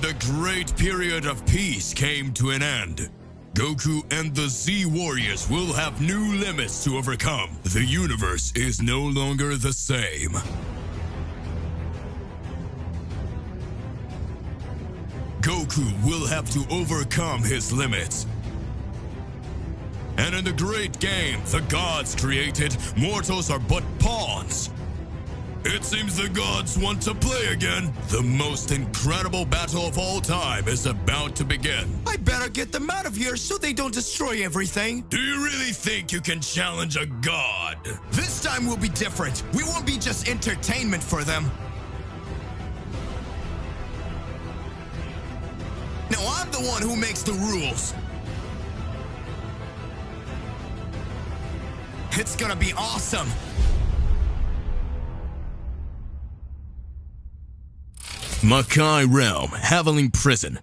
the great period of peace came to an end. Goku and the Z Warriors will have new limits to overcome. The universe is no longer the same. Goku will have to overcome his limits. And in the great game the gods created, mortals are but pawns. It seems the gods want to play again. The most incredible battle of all time is about to begin. I better get them out of here so they don't destroy everything. Do you really think you can challenge a god? This time will be different. We won't be just entertainment for them. Now I'm the one who makes the rules. It's gonna be awesome. Makai Realm, Heavenly Prison.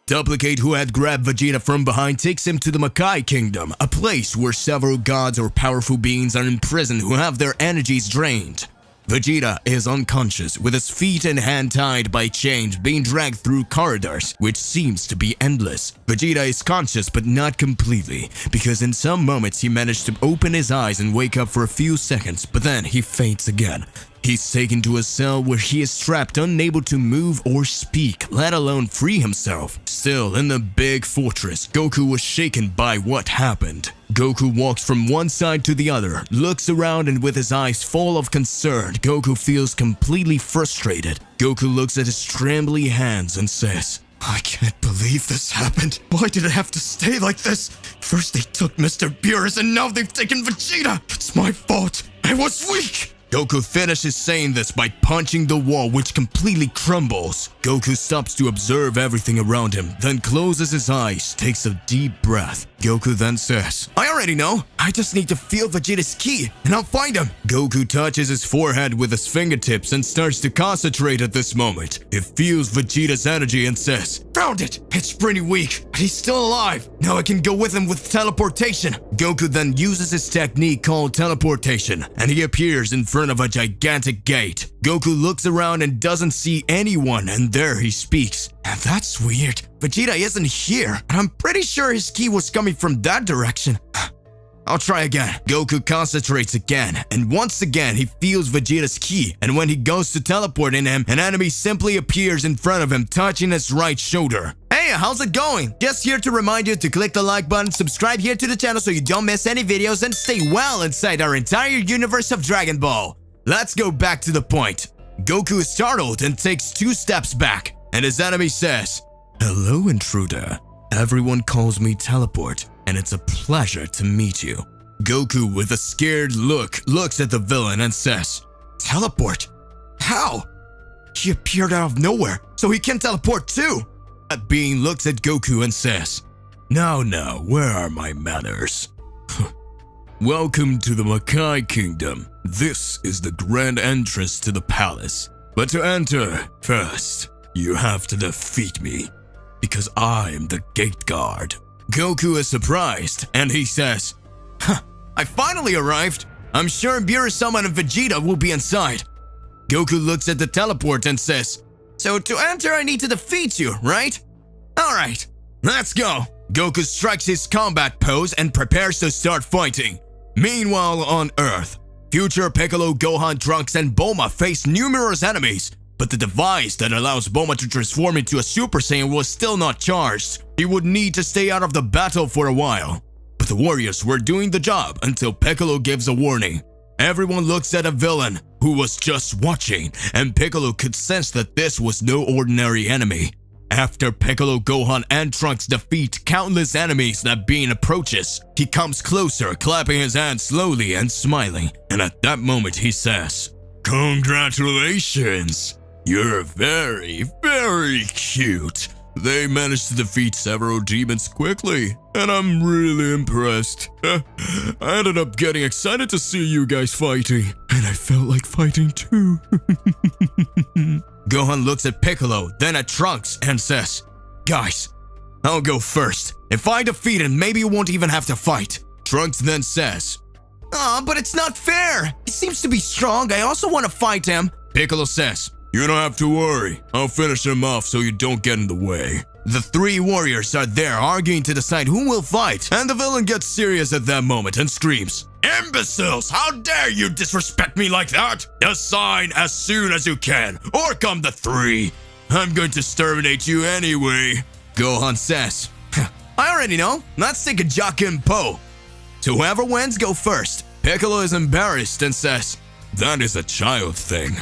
Duplicate, who had grabbed Vegeta from behind, takes him to the Makai Kingdom, a place where several gods or powerful beings are imprisoned who have their energies drained. Vegeta is unconscious, with his feet and hand tied by chains, being dragged through corridors, which seems to be endless. Vegeta is conscious but not completely, because in some moments he managed to open his eyes and wake up for a few seconds, but then he faints again. He's taken to a cell where he is trapped, unable to move or speak, let alone free himself. Still, in the big fortress, Goku was shaken by what happened. Goku walks from one side to the other, looks around, and with his eyes full of concern, Goku feels completely frustrated. Goku looks at his trembling hands and says, I can't believe this happened. Why did it have to stay like this? First they took Mr. Beerus and now they've taken Vegeta. It's my fault. I was weak. Goku finishes saying this by punching the wall, which completely crumbles. Goku stops to observe everything around him, then closes his eyes, takes a deep breath. Goku then says, I already know. I just need to feel Vegeta's ki, and I'll find him. Goku touches his forehead with his fingertips and starts to concentrate at this moment. He feels Vegeta's energy and says, Found it! It's pretty weak, but he's still alive. Now I can go with him with teleportation. Goku then uses his technique called teleportation, and he appears in front of a gigantic gate. Goku looks around and doesn't see anyone, and there he speaks. And that's weird. Vegeta isn't here, and I'm pretty sure his ki was coming from that direction. I'll try again. Goku concentrates again, and once again he feels Vegeta's ki, and when he goes to teleport in him, an enemy simply appears in front of him, touching his right shoulder. Hey, how's it going? Just here to remind you to click the like button, subscribe here to the channel so you don't miss any videos, and stay well inside our entire universe of Dragon Ball. Let's go back to the point. Goku is startled and takes 2 steps back, and his enemy says, Hello, intruder. Everyone calls me Teleport, and it's a pleasure to meet you. Goku, with a scared look, looks at the villain and says, Teleport? How? He appeared out of nowhere, so he can teleport too. That being looks at Goku and says, Now, where are my manners? Welcome to the Makai Kingdom. This is the grand entrance to the palace. But to enter, first, you have to defeat me, because I am the gate guard. Goku is surprised, and he says, I finally arrived. I'm sure Zeno Sama and Vegeta will be inside. Goku looks at the teleport and says, So to enter, I need to defeat you, right? Alright, let's go. Goku strikes his combat pose and prepares to start fighting. Meanwhile, on Earth, future Piccolo, Gohan, Trunks, and Bulma face numerous enemies, but the device that allows Bulma to transform into a Super Saiyan was still not charged. He would need to stay out of the battle for a while. But the warriors were doing the job until Piccolo gives a warning. Everyone looks at a villain who was just watching, and Piccolo could sense that this was no ordinary enemy. After Piccolo, Gohan, and Trunks defeat countless enemies that Bean approaches, he comes closer, clapping his hands slowly and smiling, and at that moment he says, Congratulations! You're very, very cute. They managed to defeat several demons quickly, and I'm really impressed. I ended up getting excited to see you guys fighting, and I felt like fighting too. Gohan looks at Piccolo, then at Trunks, and says, Guys, I'll go first. If I defeat him, maybe you won't even have to fight. Trunks then says, But it's not fair. He seems to be strong. I also want to fight him. Piccolo says, You don't have to worry. I'll finish him off so you don't get in the way. The three warriors are there arguing to decide who will fight, and the villain gets serious at that moment and screams, Imbeciles! How dare you disrespect me like that? Assign as soon as you can, or come the three. I'm going to exterminate you anyway. Gohan says, I already know. Let's take a Jock and Po. So whoever wins, go first. Piccolo is embarrassed and says, That is a child thing.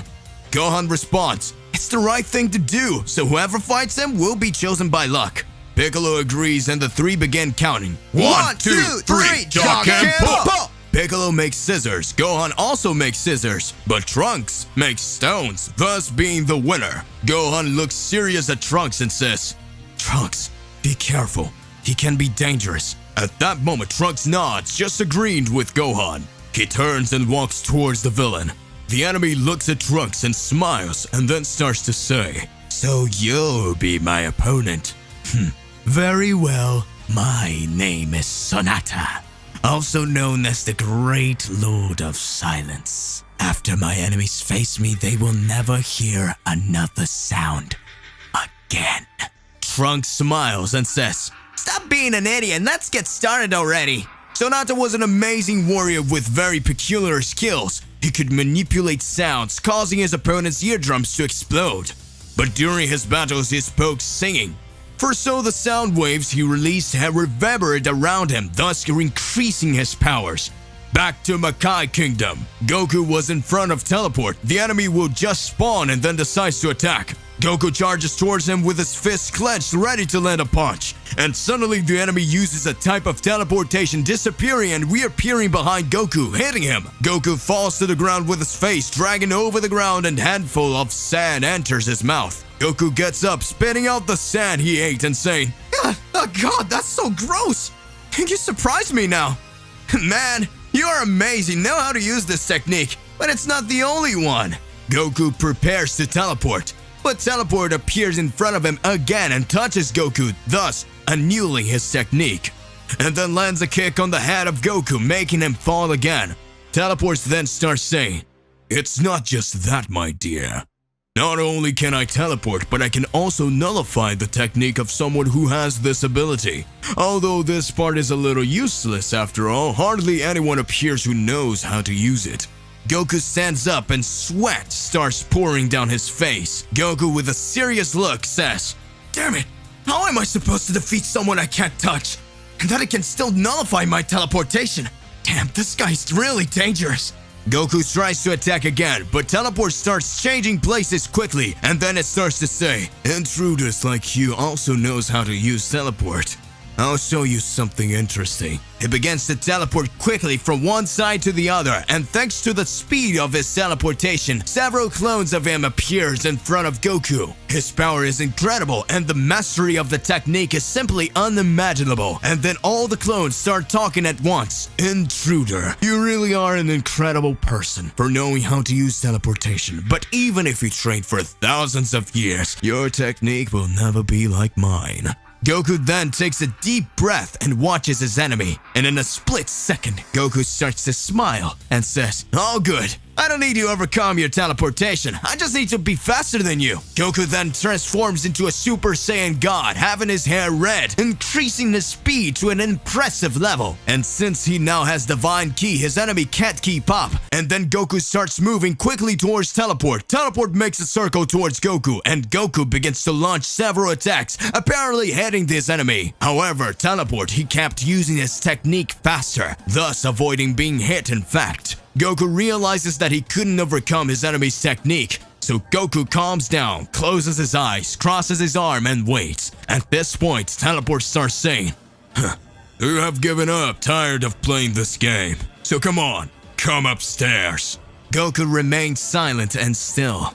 Gohan responds, it's the right thing to do, so whoever fights him will be chosen by luck. Piccolo agrees and the three begin counting. 1, 2, 3, Jock and Po! Piccolo makes scissors, Gohan also makes scissors, but Trunks makes stones, thus being the winner. Gohan looks serious at Trunks and says, Trunks, be careful, he can be dangerous. At that moment, Trunks nods, just agreeing with Gohan. He turns and walks towards the villain. The enemy looks at Trunks and smiles and then starts to say, so you'll be my opponent. Very well, my name is Sonata, also known as the Great Lord of Silence. After my enemies face me, they will never hear another sound again. Trunks smiles and says, stop being an idiot and let's get started already. Sonata was an amazing warrior with very peculiar skills. He could manipulate sounds, causing his opponent's eardrums to explode. But during his battles, he spoke singing. For so the sound waves he released had reverberated around him, thus increasing his powers. Back to Makai Kingdom. Goku was in front of Teleport. The enemy will just spawn and then decides to attack. Goku charges towards him with his fists clenched, ready to land a punch. And suddenly the enemy uses a type of teleportation, disappearing and reappearing behind Goku, hitting him. Goku falls to the ground with his face dragging over the ground and a handful of sand enters his mouth. Goku gets up, spitting out the sand he ate and saying, oh god, that's so gross. You surprised me now. Man, you are amazing, know how to use this technique, but it's not the only one. Goku prepares to teleport. But Teleport appears in front of him again and touches Goku, thus annulling his technique. And then lands a kick on the head of Goku, making him fall again. Teleport then starts saying, it's not just that, my dear. Not only can I teleport, but I can also nullify the technique of someone who has this ability. Although this part is a little useless after all, hardly anyone appears who knows how to use it. Goku stands up and sweat starts pouring down his face. Goku with a serious look says, damn it, how am I supposed to defeat someone I can't touch? And that I can still nullify my teleportation? Damn, this guy's really dangerous. Goku tries to attack again, but Teleport starts changing places quickly, and then it starts to say, intruders like you also knows how to use Teleport. I'll show you something interesting. He begins to teleport quickly from one side to the other, and thanks to the speed of his teleportation, several clones of him appears in front of Goku. His power is incredible, and the mastery of the technique is simply unimaginable. And then all the clones start talking at once. Intruder, you really are an incredible person for knowing how to use teleportation. But even if you train for thousands of years, your technique will never be like mine. Goku then takes a deep breath and watches his enemy, and in a split second, Goku starts to smile and says, all good. I don't need to overcome your teleportation. I just need to be faster than you. Goku then transforms into a Super Saiyan God, having his hair red, increasing his speed to an impressive level. And since he now has Divine Ki, his enemy can't keep up. And then Goku starts moving quickly towards Teleport. Teleport makes a circle towards Goku, and Goku begins to launch several attacks, apparently hitting this enemy. However, Teleport, he kept using his technique faster, thus avoiding being hit in fact. Goku realizes that he couldn't overcome his enemy's technique, so Goku calms down, closes his eyes, crosses his arm, and waits. At this point, Teleport starts saying, you have given up, tired of playing this game. So come on, come upstairs. Goku remains silent and still.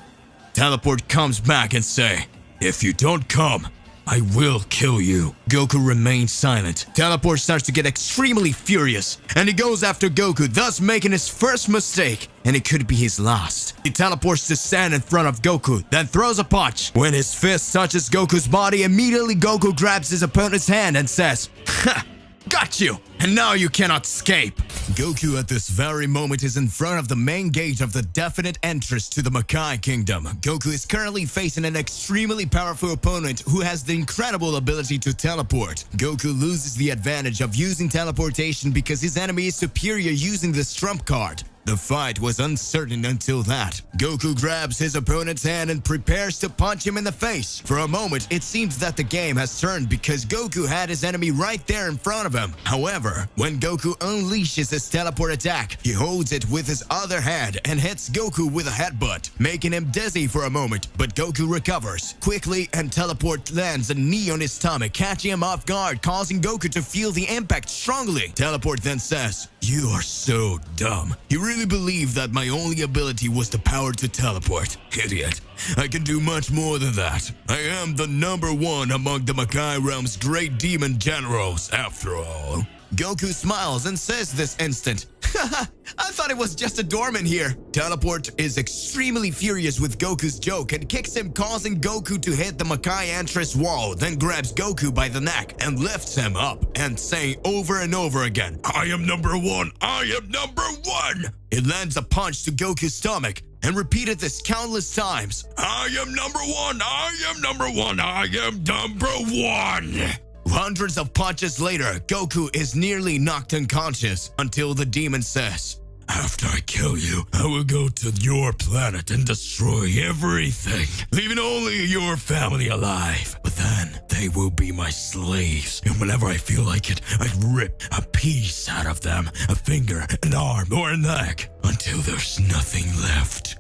Teleport comes back and say, if you don't come, I will kill you. Goku remains silent. Teleport starts to get extremely furious, and he goes after Goku, thus making his first mistake, and it could be his last. He teleports to stand in front of Goku, then throws a punch. When his fist touches Goku's body, immediately Goku grabs his opponent's hand and says, ha! Got you! And now you cannot escape! Goku at this very moment is in front of the main gate of the definite entrance to the Makai Kingdom. Goku is currently facing an extremely powerful opponent who has the incredible ability to teleport. Goku loses the advantage of using teleportation because his enemy is superior using this trump card. The fight was uncertain until that. Goku grabs his opponent's hand and prepares to punch him in the face. For a moment, it seems that the game has turned because Goku had his enemy right there in front of him. However, when Goku unleashes his teleport attack, he holds it with his other hand and hits Goku with a headbutt, making him dizzy for a moment. But Goku recovers quickly and teleport lands a knee on his stomach, catching him off guard, causing Goku to feel the impact strongly. Teleport then says, "You are so dumb. You really believe that my only ability was the power to teleport? Idiot. I can do much more than that. I am the #1 among the Makai realm's great demon generals, after all." Goku smiles and says this instant, "Haha, I thought it was just a doorman here." Teleport is extremely furious with Goku's joke and kicks him, causing Goku to hit the Makai entrance wall, then grabs Goku by the neck and lifts him up and saying over and over again, "I am #1, I am #1." It lands a punch to Goku's stomach and repeated this countless times. "I am #1, I am #1, I am #1." Hundreds of punches later, Goku is nearly knocked unconscious until the demon says, "After I kill you, I will go to your planet and destroy everything, leaving only your family alive. But then they will be my slaves, and whenever I feel like it, I rip a piece out of them, a finger, an arm, or a leg, until there's nothing left."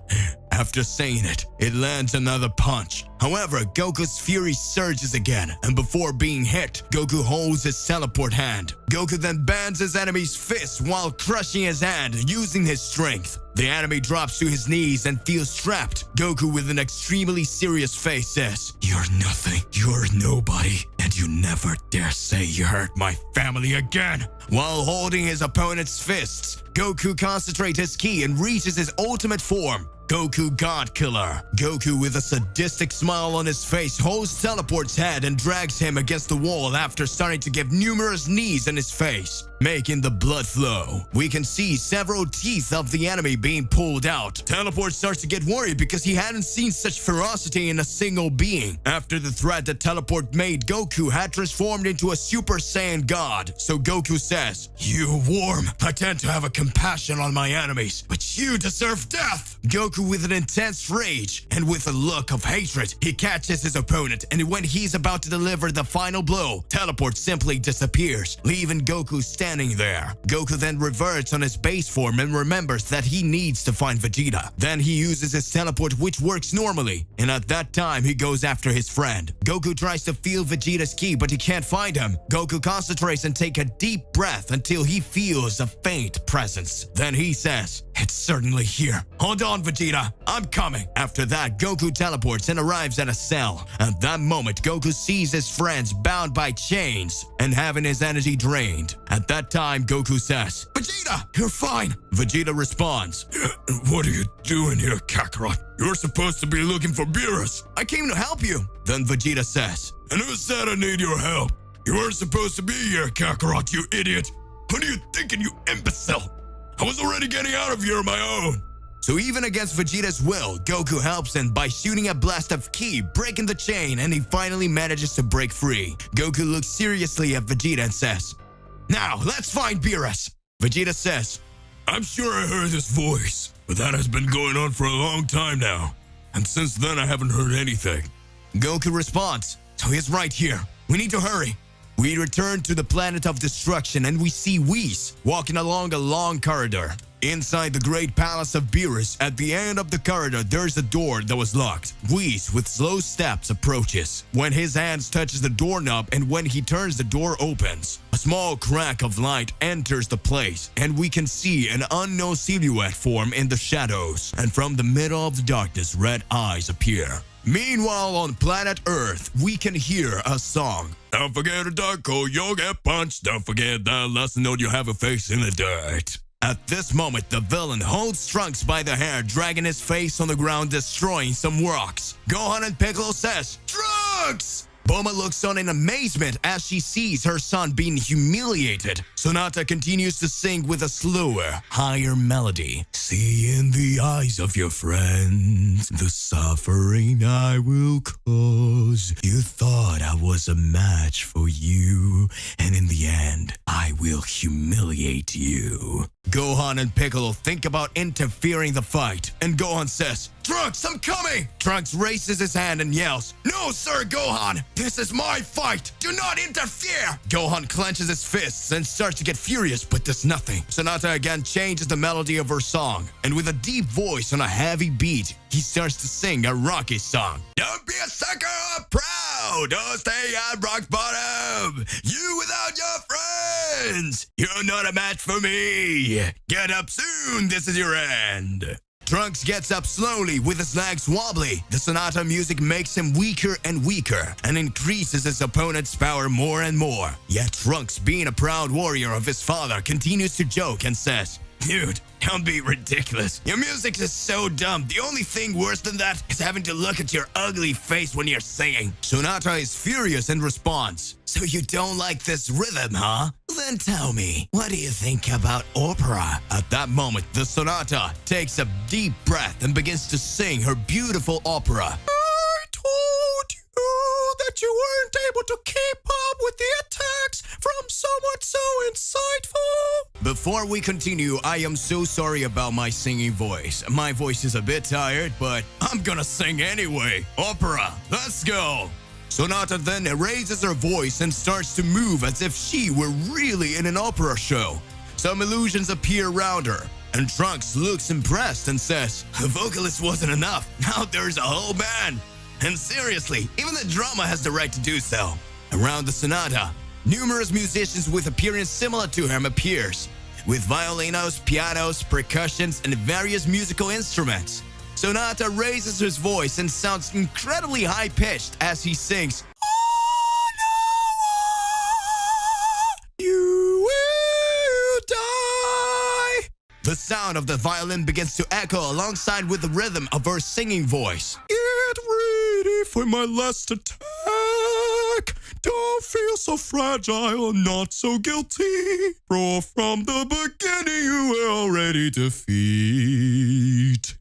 After saying it, it lands another punch. However, Goku's fury surges again, and before being hit, Goku holds his teleport hand. Goku then bans his enemy's fist while crushing his hand using his strength. The enemy drops to his knees and feels trapped. Goku, with an extremely serious face, says, "You're nothing, you're nobody, and you never dare say you hurt my family again." While holding his opponent's fists, Goku concentrates his ki and reaches his ultimate form, Goku God Killer. Goku, with a sadistic smile on his face, holds Teleport's head and drags him against the wall after starting to give numerous knees in his face, making the blood flow. We can see several teeth of the enemy being pulled out. Teleport starts to get worried because he hadn't seen such ferocity in a single being. After the threat that Teleport made, Goku had transformed into a Super Saiyan God. So Goku says, "You worm, I tend to have a compassion on my enemies, but you deserve death." Goku, with an intense rage and with a look of hatred, he catches his opponent, and when he's about to deliver the final blow, Teleport simply disappears, leaving Goku standing there. Goku then reverts on his base form and remembers that he needs to find Vegeta. Then he uses his teleport, which works normally, and at that time he goes after his friend. Goku tries to feel Vegeta's ki, but he can't find him. Goku concentrates and takes a deep breath until he feels a faint presence. Then he says, "It's certainly here. Hold on, Vegeta. I'm coming." After that, Goku teleports and arrives at a cell. At that moment, Goku sees his friends bound by chains and having his energy drained. At that time, Goku says, "Vegeta, you're fine." Vegeta responds, "What are you doing here, Kakarot? You're supposed to be looking for Beerus." "I came to help you." Then Vegeta says, "And who said I need your help? You weren't supposed to be here, Kakarot, you idiot. What are you thinking, you imbecile? I was already getting out of here on my own." So even against Vegeta's will, Goku helps him by shooting a blast of ki, breaking the chain, and he finally manages to break free. Goku looks seriously at Vegeta and says, "Now, let's find Beerus." Vegeta says, "I'm sure I heard this voice, but that has been going on for a long time now, and since then I haven't heard anything." Goku responds, "So he's right here. We need to hurry." We return to the planet of destruction and we see Whis walking along a long corridor. Inside the great palace of Beerus, at the end of the corridor, there's a door that was locked. Whis, with slow steps, approaches. When his hands touches the doorknob and when he turns, the door opens. A small crack of light enters the place, and we can see an unknown silhouette form in the shadows. And from the middle of the darkness, red eyes appear. Meanwhile, on planet Earth, we can hear a song. "Don't forget a dark hole, you'll get punched. Don't forget that lesson note, you have a face in the dirt." At this moment, the villain holds Trunks by the hair, dragging his face on the ground, destroying some rocks. Gohan and Piccolo says, "Trunks!" Bulma looks on in amazement as she sees her son being humiliated. Sonata continues to sing with a slower, higher melody. See in the eyes of your friends the suffering I will cause. You thought I was a match for you, and in the end, I will humiliate you. Gohan and Piccolo think about interfering the fight, and Gohan says, "Trunks, I'm coming!" Trunks raises his hand and yells, "No, sir, Gohan! This is my fight! Do not interfere!" Gohan clenches his fists and starts to get furious, but does nothing. Sonata again changes the melody of her song, and with a deep voice on a heavy beat, he starts to sing a Rocky song. Don't be a sucker or proud! Don't stay at rock bottom! You without your friends! You're not a match for me! Get up soon, this is your end! Trunks gets up slowly with his legs wobbly. The Sonata music makes him weaker and weaker and increases his opponent's power more and more. Yet Trunks, being a proud warrior of his father, continues to joke and says, "Dude, don't be ridiculous. Your music is so dumb. The only thing worse than that is having to look at your ugly face when you're singing." Sonata is furious and responds, "So you don't like this rhythm, huh? Then tell me, what do you think about opera?" At that moment, the Sonata takes a deep breath and begins to sing her beautiful opera. "I told you that you weren't able to keep up with the attacks from someone so insightful." Before we continue, I am so sorry about my singing voice. My voice is a bit tired, but I'm gonna sing anyway. Opera, let's go. Sonata then raises her voice and starts to move as if she were really in an opera show. Some illusions appear around her, and Trunks looks impressed and says, "The vocalist wasn't enough. Now there's a whole band. And seriously, even the drama has the right to do so." Around the Sonata, numerous musicians with appearance similar to him appears, with violinos, pianos, percussions, and various musical instruments. Sonata raises his voice and sounds incredibly high-pitched as he sings, "Oh no, you will die." The sound of the violin begins to echo alongside with the rhythm of her singing voice. "Get ready for my last attack. Don't feel so fragile, not so guilty. For from the beginning you were already defeated."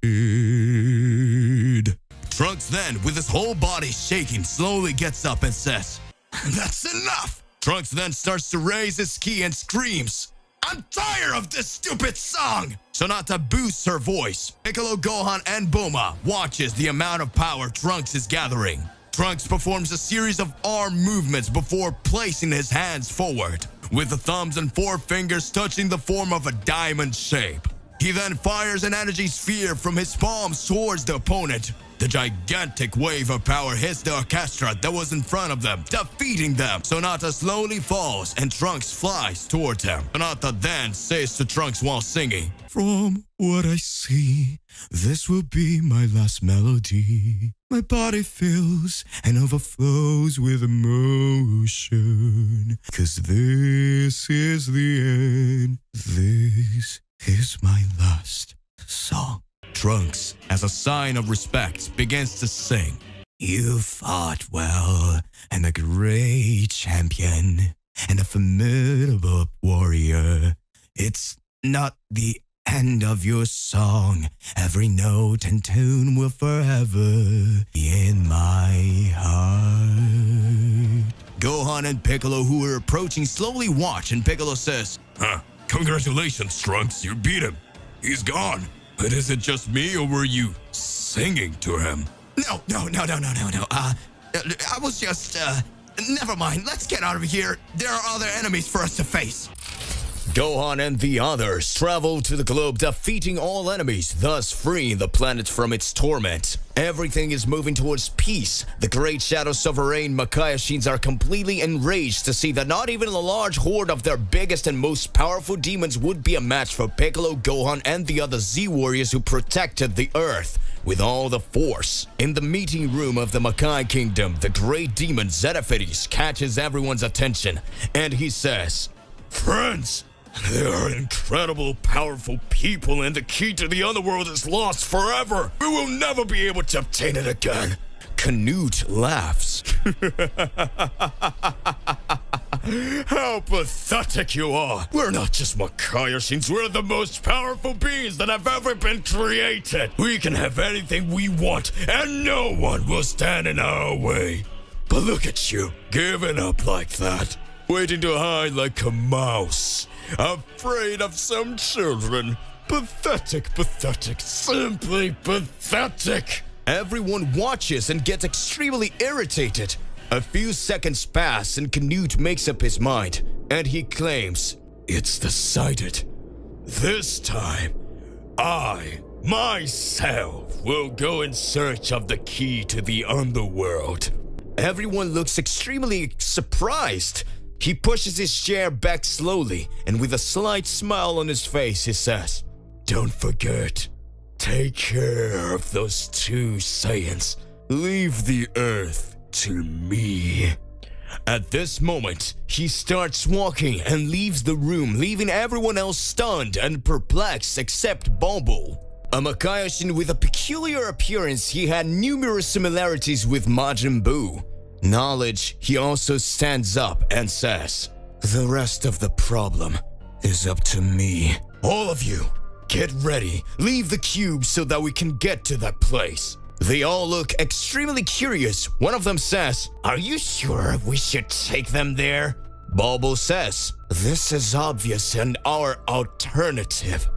Trunks then, with his whole body shaking, slowly gets up and says, "That's enough." Trunks then starts to raise his ki and screams, "I'm tired of this stupid song!" Sonata boosts her voice. Piccolo, Gohan, and Bulma watches the amount of power Trunks is gathering. Trunks performs a series of arm movements before placing his hands forward, with the thumbs and four fingers touching the form of a diamond shape. He then fires an energy sphere from his palms towards the opponent. The gigantic wave of power hits the orchestra that was in front of them, defeating them. Sonata slowly falls and Trunks flies towards him. Sonata then says to Trunks while singing, "From what I see, this will be my last melody. My body fills and overflows with emotion. 'Cause this is the end. This is my last song." Trunks, as a sign of respect, begins to sing. "You fought well, and a great champion, and a formidable warrior. It's not the end of your song. Every note and tune will forever be in my heart." Gohan and Piccolo, who are approaching, slowly watch, and Piccolo says, "Congratulations, Trunks, you beat him. He's gone. But is it just me, or were you singing to him?" No. I was just, never mind. Let's get out of here. There are other enemies for us to face. Gohan and the others travel to the globe, defeating all enemies, thus freeing the planet from its torment. Everything is moving towards peace. The great Shadow Sovereign Makai are completely enraged to see that not even a large horde of their biggest and most powerful demons would be a match for Piccolo, Gohan, and the other Z-warriors who protected the Earth with all the force. In the meeting room of the Makai Kingdom, the great demon Zedaphides catches everyone's attention, and he says, "Friends, they are incredible, powerful people, and the key to the underworld is lost forever. We will never be able to obtain it again. Canute laughs. How pathetic you are! We're not just Makaiosins, we're the most powerful beings that have ever been created! We can have anything we want, and no one will stand in our way! But look at you, giving up like that, waiting to hide like a mouse, afraid of some children. Pathetic, pathetic, simply pathetic! Everyone watches and gets extremely irritated. A few seconds pass and Canute makes up his mind, and he claims, "It's decided. This time, I, myself, will go in search of the key to the underworld." Everyone looks extremely surprised. He pushes his chair back slowly, and with a slight smile on his face, he says, "Don't forget, take care of those two Saiyans. Leave the earth to me." At this moment, he starts walking and leaves the room, leaving everyone else stunned and perplexed except Bobo. A Makaioshin with a peculiar appearance, he had numerous similarities with Majin Buu. Knowledge, he also stands up and says, "The rest of the problem is up to me. All of you, get ready. Leave the cube so that we can get to that place." They all look extremely curious. One of them says, "Are you sure we should take them there?" Bobo says, "This is obvious and our alternative.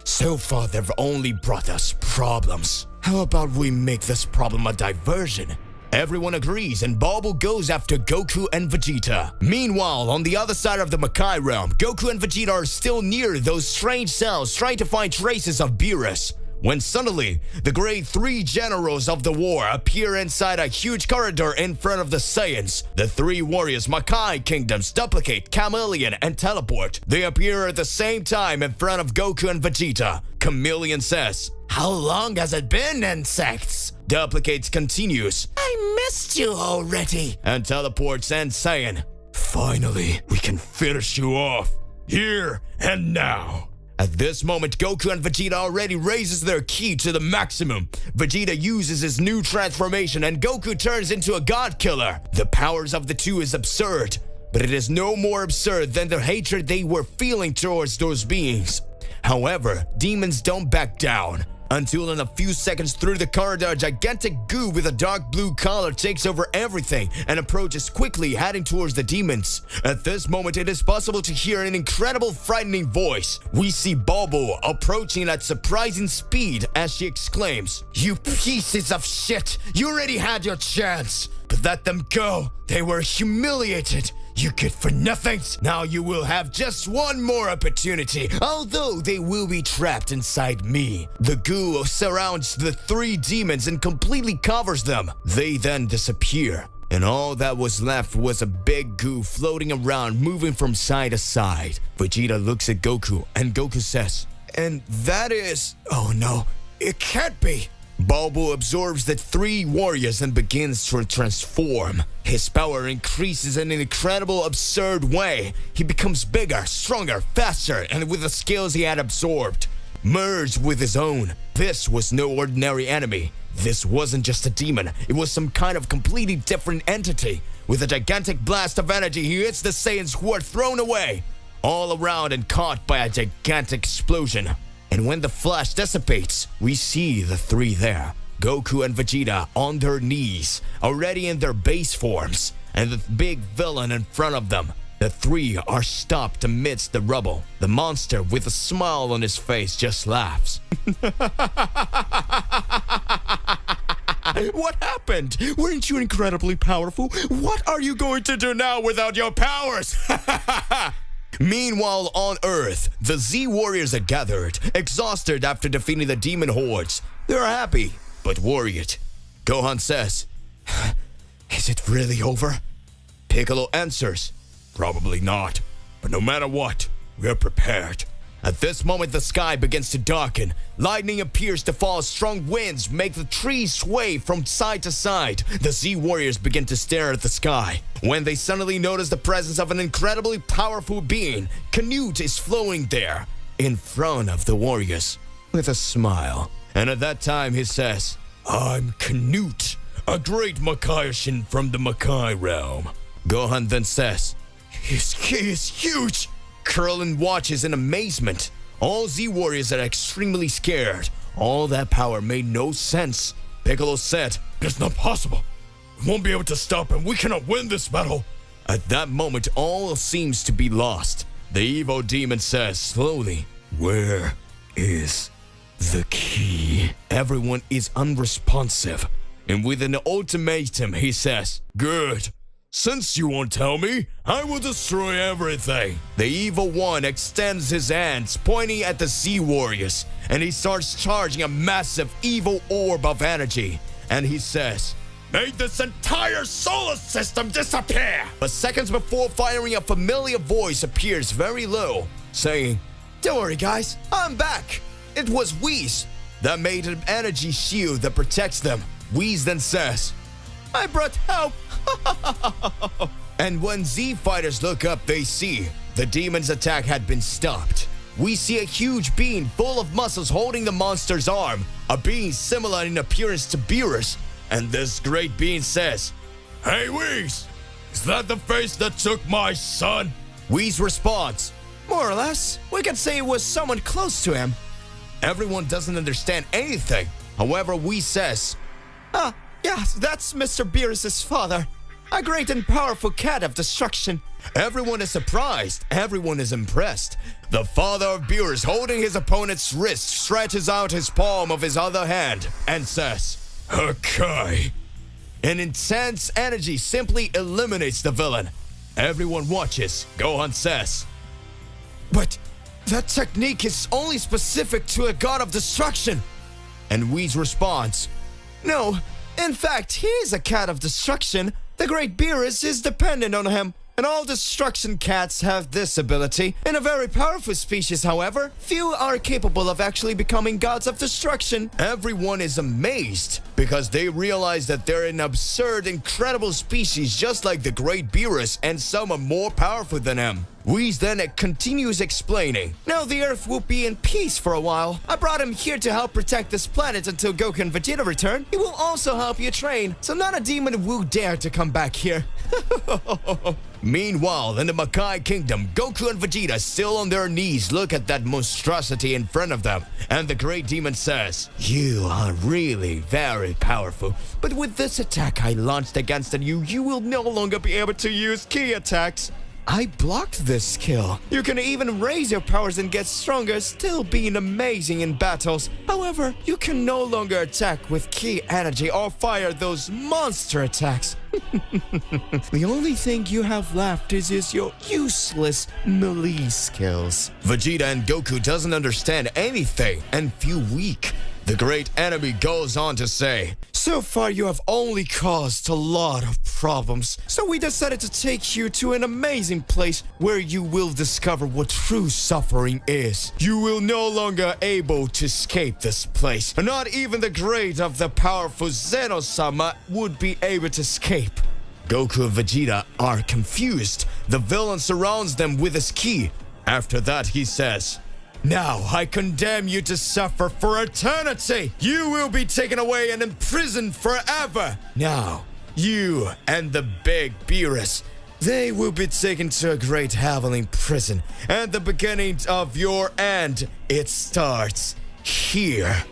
So far they've only brought us problems. How about we make this problem a diversion?" Everyone agrees and Bobo goes after Goku and Vegeta. Meanwhile, on the other side of the Makai realm, Goku and Vegeta are still near those strange cells trying to find traces of Beerus, when suddenly, the grade 3 generals of the war appear inside a huge corridor in front of the Saiyans. The three warriors Makai Kingdoms duplicate, chameleon, and teleport. They appear at the same time in front of Goku and Vegeta. Chameleon says, "How long has it been, insects?" Duplicate continues, "I missed you already." And teleports and Saiyan, "Finally, we can finish you off, here and now." At this moment, Goku and Vegeta already raises their ki to the maximum. Vegeta uses his new transformation and Goku turns into a god killer. The powers of the two is absurd, but it is no more absurd than the hatred they were feeling towards those beings. However, demons don't back down. Until in a few seconds through the corridor, a gigantic goo with a dark blue color takes over everything and approaches quickly, heading towards the demons. At this moment, it is possible to hear an incredible frightening voice. We see Bobo approaching at surprising speed as she exclaims, "You pieces of shit! You already had your chance! But let them go! They were humiliated! You good for nothings! Now you will have just one more opportunity, although they will be trapped inside me." The goo surrounds the three demons and completely covers them. They then disappear, and all that was left was a big goo floating around, moving from side to side. Vegeta looks at Goku, and Goku says, "And that is... oh no, it can't be." Bobo absorbs the three warriors and begins to transform. His power increases in an incredible, absurd way. He becomes bigger, stronger, faster, and with the skills he had absorbed, merged with his own. This was no ordinary enemy. This wasn't just a demon. It was some kind of completely different entity. With a gigantic blast of energy, he hits the Saiyans who are thrown away, all around and caught by a gigantic explosion. And when the flash dissipates, we see the three there. Goku and Vegeta on their knees, already in their base forms, and the big villain in front of them. The three are stopped amidst the rubble. The monster, with a smile on his face, just laughs. What happened? Weren't you incredibly powerful? What are you going to do now without your powers? Meanwhile, on Earth, the Z warriors are gathered, exhausted after defeating the demon hordes. They're happy, but worried. Gohan says, "Is it really over?" Piccolo answers, "Probably not, but no matter what, we're prepared." At this moment, the sky begins to darken. Lightning appears to fall. Strong winds make the trees sway from side to side. The Z warriors begin to stare at the sky, when they suddenly notice the presence of an incredibly powerful being. Canute is flowing there, in front of the warriors, with a smile. And at that time, he says, "I'm Canute. a great Makaioshin from the Makai realm. Gohan then says, "His ki is huge!" Krillin watches in amazement. All Z warriors are extremely scared. All that power made no sense. Piccolo said, "It's not possible. We won't be able to stop him. We cannot win this battle." At that moment, all seems to be lost. The evil demon says slowly, "Where is the key?" Everyone is unresponsive. And with an ultimatum, he says, "Good. Since you won't tell me, I will destroy everything." The evil one extends his hands, pointing at the Z warriors, and he starts charging a massive evil orb of energy. And he says, "Make this entire solar system disappear!" But seconds before firing, a familiar voice appears very low, saying, "Don't worry guys, I'm back." It was Whis that made an energy shield that protects them. Whis then says, "I brought help." And when Z fighters look up, they see the demon's attack had been stopped. We see a huge being full of muscles holding the monster's arm, a being similar in appearance to Beerus. And this great being says, "Hey Whis, is that the face that took my son?" Whis responds, "More or less. We could say it was someone close to him." Everyone doesn't understand anything. However, Whis says, "Yes, that's Mr. Beerus' father. A great and powerful cat of destruction." Everyone is surprised. Everyone is impressed. The father of Beerus, holding his opponent's wrist, stretches out his palm of his other hand and says, "Hakai." An intense energy simply eliminates the villain. Everyone watches. Gohan says, "But that technique is only specific to a god of destruction." And Whis responds, "No, in fact, he is a cat of destruction. The great Beerus is dependent on him, and all destruction cats have this ability. In a very powerful species, however, few are capable of actually becoming gods of destruction." Everyone is amazed because they realize that they're an absurd, incredible species just like the great Beerus, and some are more powerful than him. Whis then continues explaining, "Now the Earth will be in peace for a while. I brought him here to help protect this planet until Goku and Vegeta return. He will also help you train, so not a demon will dare to come back here." Meanwhile, in the Makai Kingdom, Goku and Vegeta, still on their knees, look at that monstrosity in front of them. And the great demon says, "You are really very powerful, but with this attack I launched against you, you will no longer be able to use ki attacks. I blocked this skill. You can even raise your powers and get stronger, still being amazing in battles. However, you can no longer attack with ki energy or fire those monster attacks. The only thing you have left is your useless melee skills." Vegeta and Goku doesn't understand anything and feel weak. The great enemy goes on to say, "So far you have only caused a lot of problems, so we decided to take you to an amazing place where you will discover what true suffering is. You will no longer able to escape this place. Not even the great of the powerful Zeno Sama would be able to escape." Goku and Vegeta are confused. The villain surrounds them with his ki. After that he says, "Now I condemn you to suffer for eternity. You will be taken away and imprisoned forever. Now, you and the big Beerus, they will be taken to a great heavenly prison. And the beginning of your end, it starts here."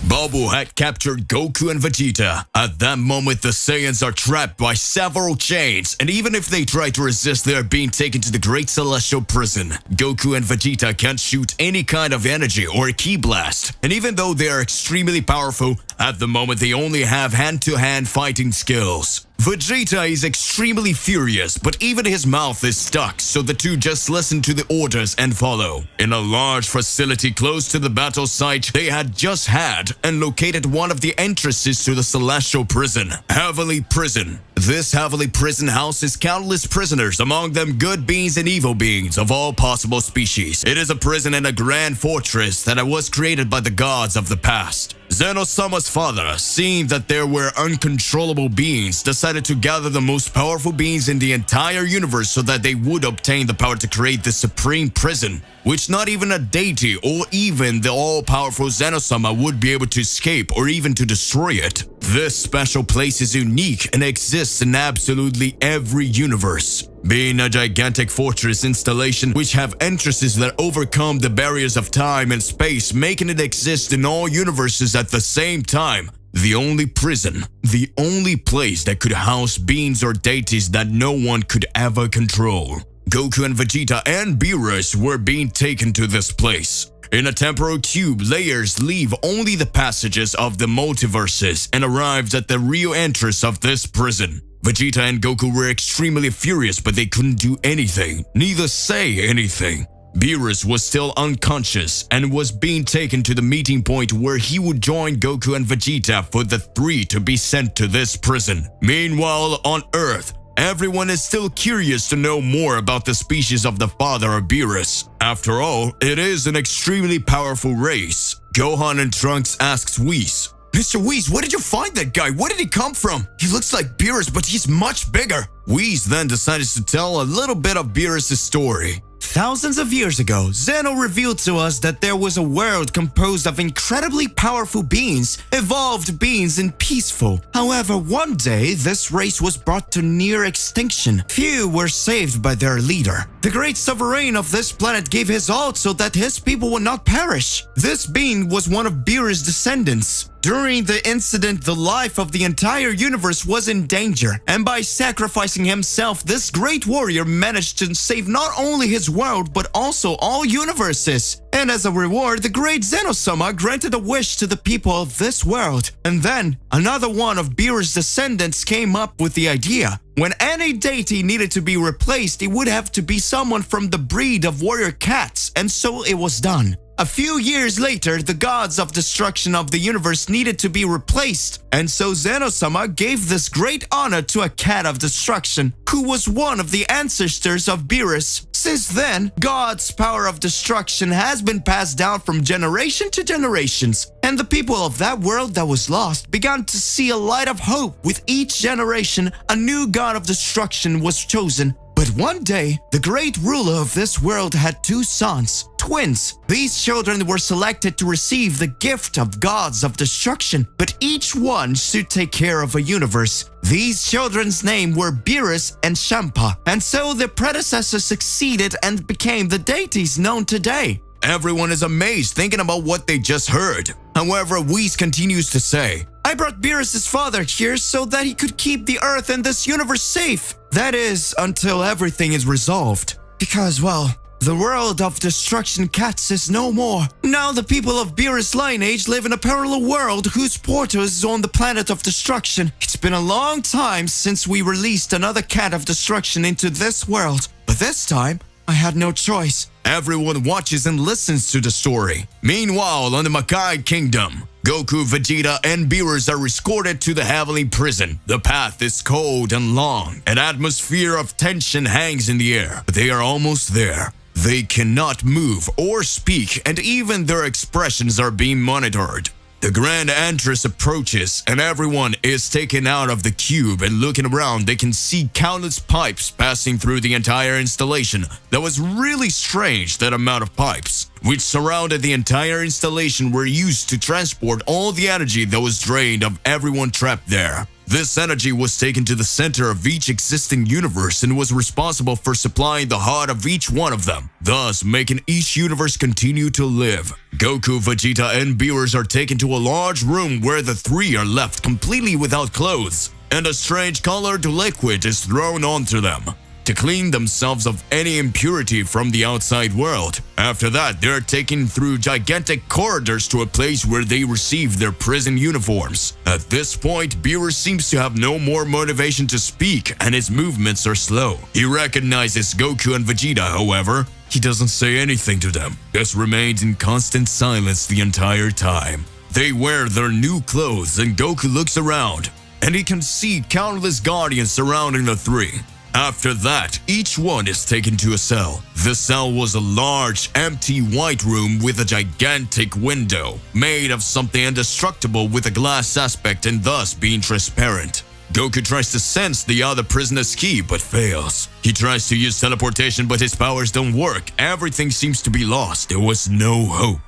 Bobo had captured Goku and Vegeta. At that moment, the Saiyans are trapped by several chains, and even if they try to resist, they are being taken to the Great Celestial Prison. Goku and Vegeta can't shoot any kind of energy or ki blast, and even though they are extremely powerful, at the moment they only have hand-to-hand fighting skills. Vegeta is extremely furious, but even his mouth is stuck, so the two just listen to the orders and follow. In a large facility close to the battle site they had just had, and located one of the entrances to the Celestial Prison, Heavenly Prison. This Heavenly Prison houses countless prisoners, among them good beings and evil beings of all possible species. It is a prison and a grand fortress that was created by the gods of the past. Zeno Sama's father, seeing that there were uncontrollable beings, decided to gather the most powerful beings in the entire universe so that they would obtain the power to create the supreme prison, which not even a deity or even the all-powerful Zeno Sama would be able to escape or even to destroy it. This special place is unique and exists in absolutely every universe, being a gigantic fortress installation which have entrances that overcome the barriers of time and space, making it exist in all universes at the same time. The only prison, the only place that could house beings or deities that no one could ever control. Goku and Vegeta and Beerus were being taken to this place. In a temporal cube, layers leave only the passages of the multiverses and arrived at the real entrance of this prison. Vegeta and Goku were extremely furious, but they couldn't do anything, neither say anything. Beerus was still unconscious and was being taken to the meeting point where he would join Goku and Vegeta for the three to be sent to this prison. Meanwhile, on Earth, everyone is still curious to know more about the species of the father of Beerus. After all, it is an extremely powerful race. Gohan and Trunks asks Whis, Mr. Whis, where did you find that guy? Where did he come from? He looks like Beerus, but he's much bigger. Whis then decided to tell a little bit of Beerus' story. Thousands of years ago, Zeno revealed to us that there was a world composed of incredibly powerful beings, evolved beings and peaceful. However, one day, this race was brought to near extinction. Few were saved by their leader. The great sovereign of this planet gave his all so that his people would not perish. This being was one of Beerus' descendants. During the incident, the life of the entire universe was in danger, and by sacrificing himself, this great warrior managed to save not only his world, but also all universes. And as a reward, the great Zeno Sama granted a wish to the people of this world. And then, another one of Beerus' descendants came up with the idea. When any deity needed to be replaced, it would have to be someone from the breed of warrior cats, and so it was done. A few years later, the gods of destruction of the universe needed to be replaced, and so Zeno Sama gave this great honor to a cat of destruction, who was one of the ancestors of Beerus. Since then, God's power of destruction has been passed down from generation to generations, and the people of that world that was lost began to see a light of hope. With each generation, a new god of destruction was chosen. But one day, the great ruler of this world had two sons, twins. These children were selected to receive the gift of gods of destruction, but each one should take care of a universe. These children's names were Beerus and Champa, and so their predecessors succeeded and became the deities known today. Everyone is amazed thinking about what they just heard. However, Whis continues to say, I brought Beerus' father here so that he could keep the Earth and this universe safe. That is, until everything is resolved. Because, well, the world of destruction cats is no more. Now the people of Beerus' lineage live in a parallel world whose portal is on the planet of destruction. It's been a long time since we released another cat of destruction into this world. But this time, I had no choice. Everyone watches and listens to the story. Meanwhile, on the Makai Kingdom, Goku, Vegeta, and Beerus are escorted to the heavenly prison. The path is cold and long. An atmosphere of tension hangs in the air. But they are almost there. They cannot move or speak, and even their expressions are being monitored. The grand entrance approaches, and everyone is taken out of the cube, and looking around, they can see countless pipes passing through the entire installation. That was really strange, that amount of pipes, which surrounded the entire installation, were used to transport all the energy that was drained of everyone trapped there. This energy was taken to the center of each existing universe and was responsible for supplying the heart of each one of them, thus making each universe continue to live. Goku, Vegeta, and Beerus are taken to a large room where the three are left completely without clothes, and a strange colored liquid is thrown onto them to clean themselves of any impurity from the outside world. After that, they're taken through gigantic corridors to a place where they receive their prison uniforms. At this point, Beerus seems to have no more motivation to speak, and his movements are slow. He recognizes Goku and Vegeta, however. He doesn't say anything to them, just remains in constant silence the entire time. They wear their new clothes, and Goku looks around, and he can see countless guardians surrounding the three. After that, each one is taken to a cell. The cell was a large, empty white room with a gigantic window, made of something indestructible with a glass aspect and thus being transparent. Goku tries to sense the other prisoner's key, but fails. He tries to use teleportation, but his powers don't work. Everything seems to be lost. There was no hope.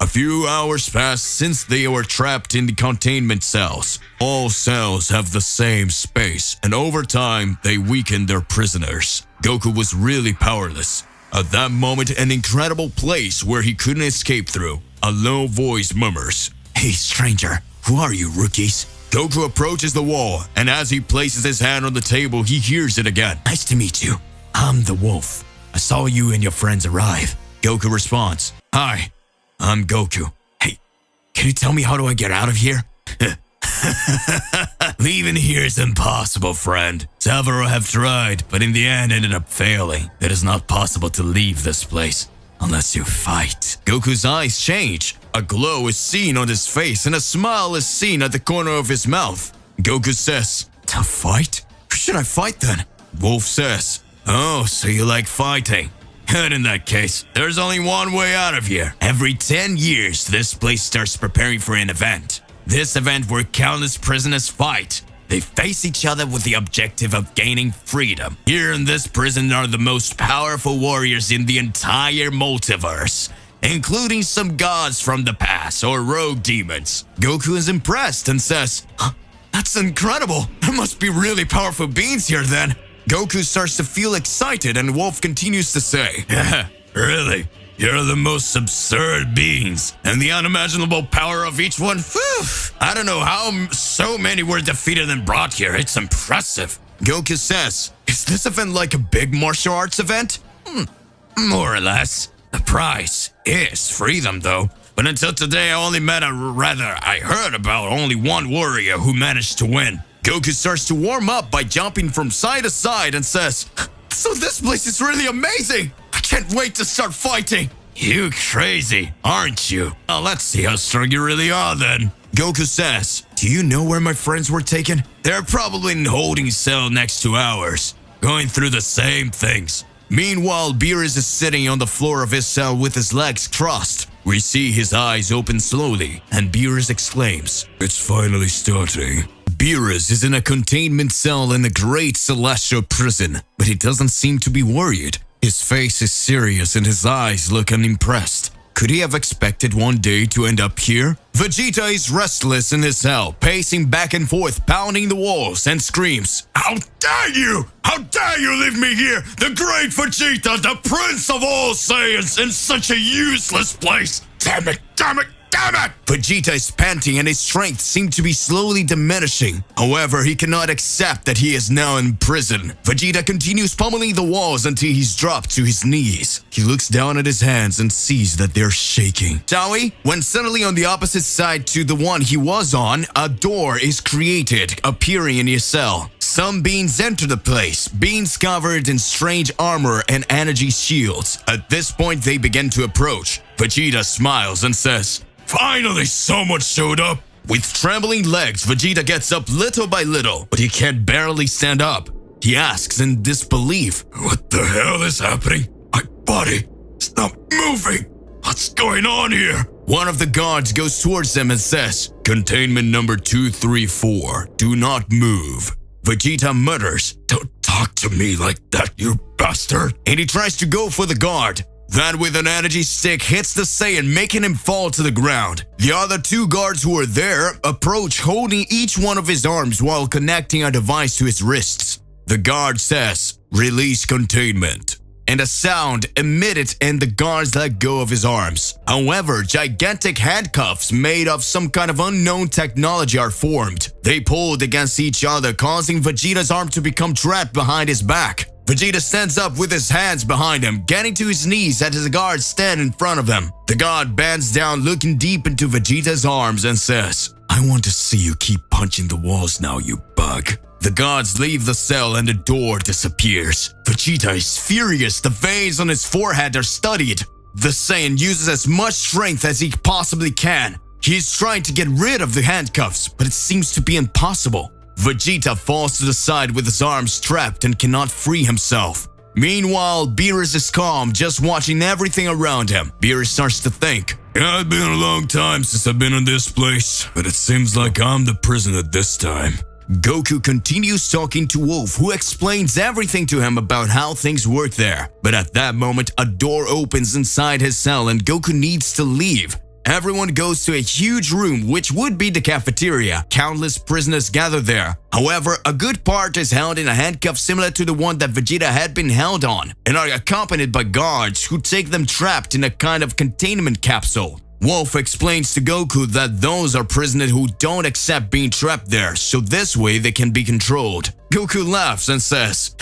A few hours passed since they were trapped in the containment cells. All cells have the same space, and over time, they weakened their prisoners. Goku was really powerless. At that moment, an incredible place where he couldn't escape through. A low voice murmurs, "Hey, stranger, who are you, rookies?" Goku approaches the wall, and as he places his hand on the table, he hears it again. "Nice to meet you. I'm the wolf. I saw you and your friends arrive." Goku responds, "Hi, I'm Goku. Hey, can you tell me how do I get out of here?" "Leaving here is impossible, friend. Several have tried, but in the end ended up failing. It is not possible to leave this place unless you fight." Goku's eyes change. A glow is seen on his face and a smile is seen at the corner of his mouth. Goku says, "To fight? Who should I fight then?" Wolf says, "Oh, so you like fighting? Good, in that case, there's only one way out of here. Every 10 years, this place starts preparing for an event. This event where countless prisoners fight. They face each other with the objective of gaining freedom. Here in this prison are the most powerful warriors in the entire multiverse, including some gods from the past or rogue demons." Goku is impressed and says, "That's incredible. There must be really powerful beings here then." Goku starts to feel excited and Wolf continues to say, "Yeah, really? You're the most absurd beings, and the unimaginable power of each one. Whew, I don't know how so many were defeated and brought here. It's impressive." Goku says, "Is this event like a big martial arts event?" More or less. The prize is freedom, though. But until today, I heard about only one warrior who managed to win." Goku starts to warm up by jumping from side to side and says, "So this place is really amazing. I can't wait to start fighting." "You crazy, aren't you? Well, let's see how strong you really are then." Goku says, "Do you know where my friends were taken?" "They're probably in holding cell next to ours, going through the same things." Meanwhile, Beerus is sitting on the floor of his cell with his legs crossed. We see his eyes open slowly, and Beerus exclaims, "It's finally starting." Beerus is in a containment cell in the great celestial prison, but he doesn't seem to be worried. His face is serious and his eyes look unimpressed. Could he have expected one day to end up here? Vegeta is restless in his cell, pacing back and forth, pounding the walls, and screams, "How dare you! How dare you leave me here, the great Vegeta, the prince of all Saiyans, in such a useless place! Damn it, damn it, damn it!" Vegeta is panting and his strength seems to be slowly diminishing. However, he cannot accept that he is now in prison. Vegeta continues pummeling the walls until he's dropped to his knees. He looks down at his hands and sees that they're shaking. Shall we? When suddenly on the opposite side to the one he was on, a door is created, appearing in his cell. Some beings enter the place, beings covered in strange armor and energy shields. At this point, they begin to approach. Vegeta smiles and says, "Finally, someone showed up." With trembling legs, Vegeta gets up little by little, but he can barely stand up. He asks in disbelief, "What the hell is happening? My body is not moving. What's going on here?" One of the guards goes towards him and says, "Containment number 234, do not move." Vegeta mutters, "Don't talk to me like that, you bastard." And he tries to go for the guard. That with an energy stick hits the Saiyan, making him fall to the ground. The other two guards who are there approach, holding each one of his arms while connecting a device to his wrists. The guard says, "Release containment." And a sound emitted and the guards let go of his arms. However, gigantic handcuffs made of some kind of unknown technology are formed. They pulled against each other, causing Vegeta's arm to become trapped behind his back. Vegeta stands up with his hands behind him, getting to his knees as his guards stand in front of him. The guard bends down, looking deep into Vegeta's arms and says, "I want to see you keep punching the walls now, you bug." The guards leave the cell and the door disappears. Vegeta is furious. The veins on his forehead are studied. The Saiyan uses as much strength as he possibly can. He is trying to get rid of the handcuffs, but it seems to be impossible. Vegeta falls to the side with his arms trapped and cannot free himself. Meanwhile, Beerus is calm, just watching everything around him. Beerus starts to think, "Yeah, it's been a long time since I've been in this place, but it seems like I'm the prisoner this time." Goku continues talking to Wolf, who explains everything to him about how things work there. But at that moment, a door opens inside his cell and Goku needs to leave. everyone goes to a huge room which would be the cafeteria. Countless prisoners gather there. However, a good part is held in a handcuff similar to the one that Vegeta had been held on, and are accompanied by guards who take them trapped in a kind of containment capsule. Wolf explains to Goku that those are prisoners who don't accept being trapped there, so this way they can be controlled. Goku laughs and says,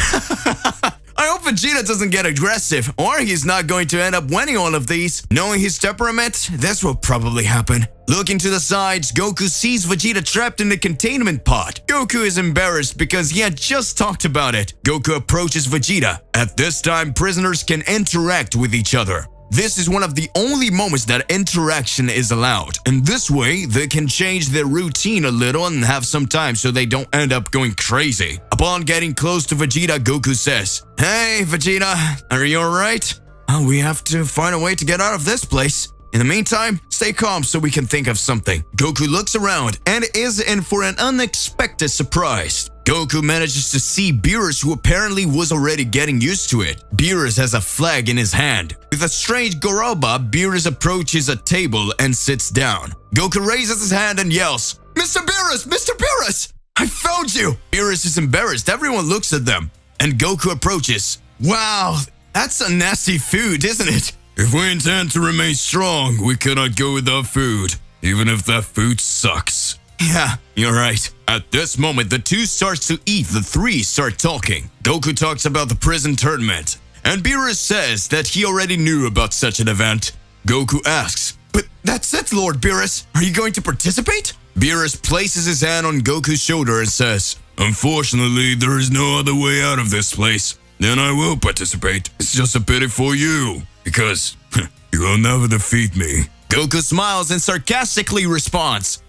I hope Vegeta doesn't get aggressive, or he's not going to end up winning all of these. Knowing his temperament, this will probably happen. Looking to the sides, Goku sees Vegeta trapped in the containment pod. Goku is embarrassed because he had just talked about it. Goku approaches Vegeta. At this time, prisoners can interact with each other. This is one of the only moments that interaction is allowed, and this way they can change their routine a little and have some time so they don't end up going crazy. Upon getting close to Vegeta, Goku says, Hey Vegeta, are you alright? We have to find a way to get out of this place. In the meantime, stay calm so we can think of something. Goku looks around and is in for an unexpected surprise. Goku manages to see Beerus, who apparently was already getting used to it. Beerus has a flag in his hand. With a strange Goroba, Beerus approaches a table and sits down. Goku raises his hand and yells, Mr. Beerus! Mr. Beerus! I found you! Beerus is embarrassed. Everyone looks at them. And Goku approaches. Wow, that's a nasty food, isn't it? If we intend to remain strong, we cannot go without food, even if that food sucks. Yeah, you're right. At this moment, the two starts to eat, the three start talking. Goku talks about the prison tournament, and Beerus says that he already knew about such an event. Goku asks, But that's it, Lord Beerus. Are you going to participate? Beerus places his hand on Goku's shoulder and says, Unfortunately, there is no other way out of this place. Then I will participate. It's just a pity for you, because you will never defeat me. Goku smiles and sarcastically responds,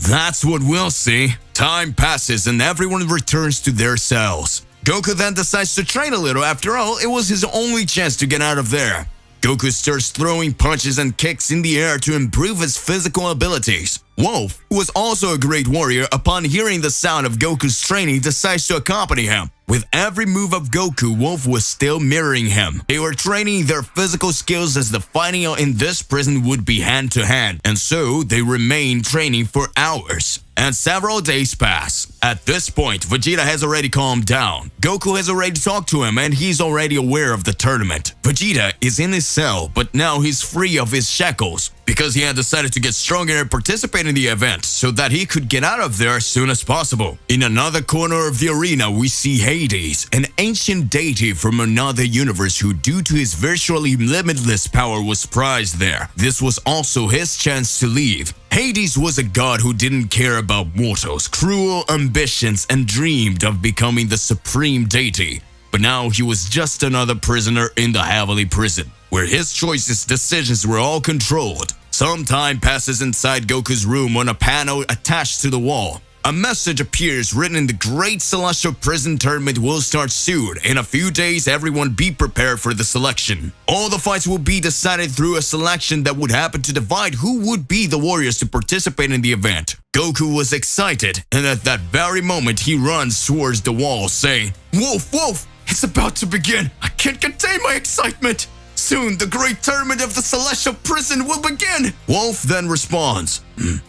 That's what we'll see. Time passes and everyone returns to their cells. Goku then decides to train a little. After all, it was his only chance to get out of there. Goku starts throwing punches and kicks in the air to improve his physical abilities. Wolf, who was also a great warrior, upon hearing the sound of Goku's training, decides to accompany him. With every move of Goku, Wolf was still mirroring him. They were training their physical skills as the fighting in this prison would be hand-to-hand, and so they remained training for hours. And several days pass. At this point, Vegeta has already calmed down. Goku has already talked to him and he's already aware of the tournament. Vegeta is in his cell, but now he's free of his shackles because he had decided to get stronger and participate in the event so that he could get out of there as soon as possible. In another corner of the arena, we see Hades, an ancient deity from another universe who, due to his virtually limitless power, was prized there. This was also his chance to leave. Hades was a god who didn't care about mortals' cruel ambitions and dreamed of becoming the supreme deity. But now he was just another prisoner in the heavenly prison, where his choices, decisions were all controlled. Some time passes inside Goku's room on a panel attached to the wall. A message appears written in the Great Celestial Prison Tournament will start soon. In a few days, everyone be prepared for the selection. All the fights will be decided through a selection that would happen to divide who would be the warriors to participate in the event. Goku was excited, and at that very moment, he runs towards the wall, saying, Wolf, Wolf, it's about to begin. I can't contain my excitement. Soon, the great tournament of the Celestial Prison will begin! Wolf then responds,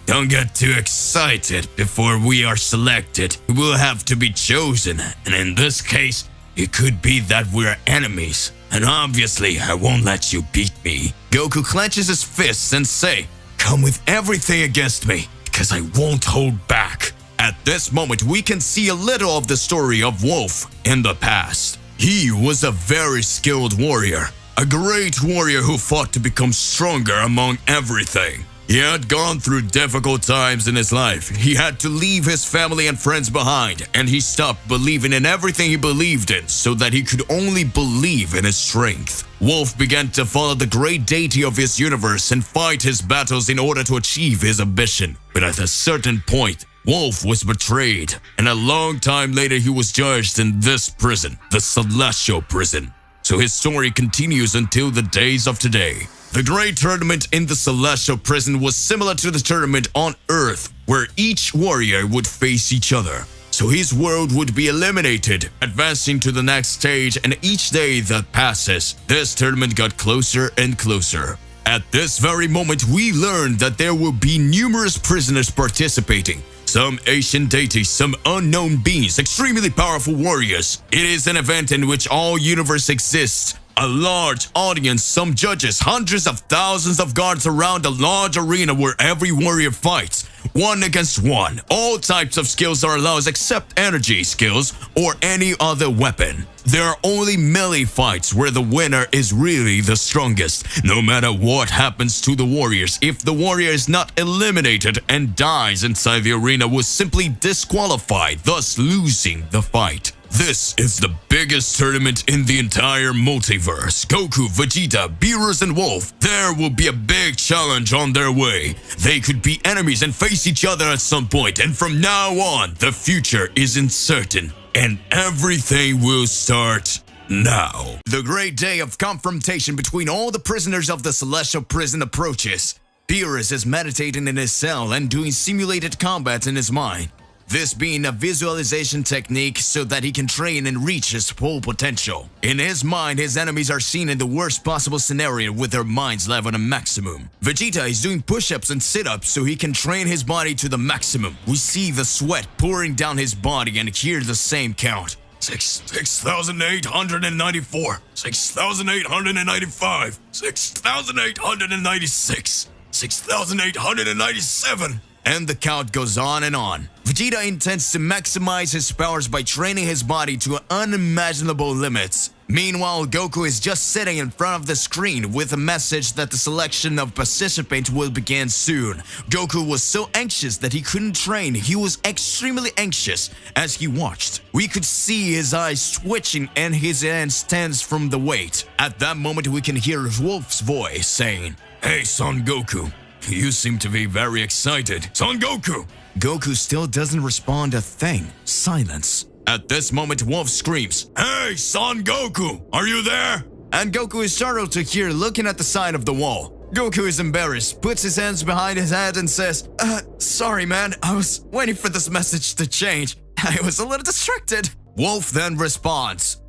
Don't get too excited. Before we are selected, we will have to be chosen. And in this case, it could be that we're enemies. And obviously, I won't let you beat me. Goku clenches his fists and say, Come with everything against me, because I won't hold back. At this moment, we can see a little of the story of Wolf in the past. He was a very skilled warrior. A great warrior who fought to become stronger among everything. He had gone through difficult times in his life. He had to leave his family and friends behind, and he stopped believing in everything he believed in so that he could only believe in his strength. Wolf began to follow the great deity of his universe and fight his battles in order to achieve his ambition. But at a certain point, Wolf was betrayed, and a long time later he was judged in this prison, the Celestial Prison. So his story continues until the days of today. The great tournament in the Celestial Prison was similar to the tournament on Earth, where each warrior would face each other. So his world would be eliminated, advancing to the next stage, and each day that passes, this tournament got closer and closer. At this very moment, we learned that there will be numerous prisoners participating. Some ancient deities, some unknown beings, extremely powerful warriors. It is an event in which all universe exists. A large audience, some judges, hundreds of thousands of guards around a large arena where every warrior fights. 1 against 1. All types of skills are allowed except energy skills or any other weapon. There are only melee fights where the winner is really the strongest. No matter what happens to the warriors, if the warrior is not eliminated and dies inside the arena, will simply disqualify, thus losing the fight. This is the biggest tournament in the entire multiverse. Goku, Vegeta, Beerus, and Wolf. There will be a big challenge on their way. They could be enemies and face each other at some point, and from now on, the future is uncertain, and everything will start now. The great day of confrontation between all the prisoners of the Celestial Prison approaches. Beerus is meditating in his cell and doing simulated combat in his mind. This being a visualization technique so that he can train and reach his full potential. In his mind, his enemies are seen in the worst possible scenario with their minds level to maximum. Vegeta is doing push-ups and sit-ups so he can train his body to the maximum. We see the sweat pouring down his body and hear the same count. 6,894, 6,895, 6,896, 6,897. And the count goes on and on. Vegeta intends to maximize his powers by training his body to unimaginable limits. Meanwhile, Goku is just sitting in front of the screen with a message that the selection of participants will begin soon. Goku was so anxious that he couldn't train. He was extremely anxious as he watched. We could see his eyes twitching and his hands tense from the weight. At that moment, we can hear Wolf's voice saying, "Hey, Son Goku. You seem to be very excited. Son Goku!" Goku still doesn't respond a thing. Silence. At this moment, Wolf screams, "Hey, Son Goku! Are you there?" And Goku is startled to hear looking at the side of the wall. Goku is embarrassed, puts his hands behind his head and says, sorry man, I was waiting for this message to change. I was a little distracted." Wolf then responds,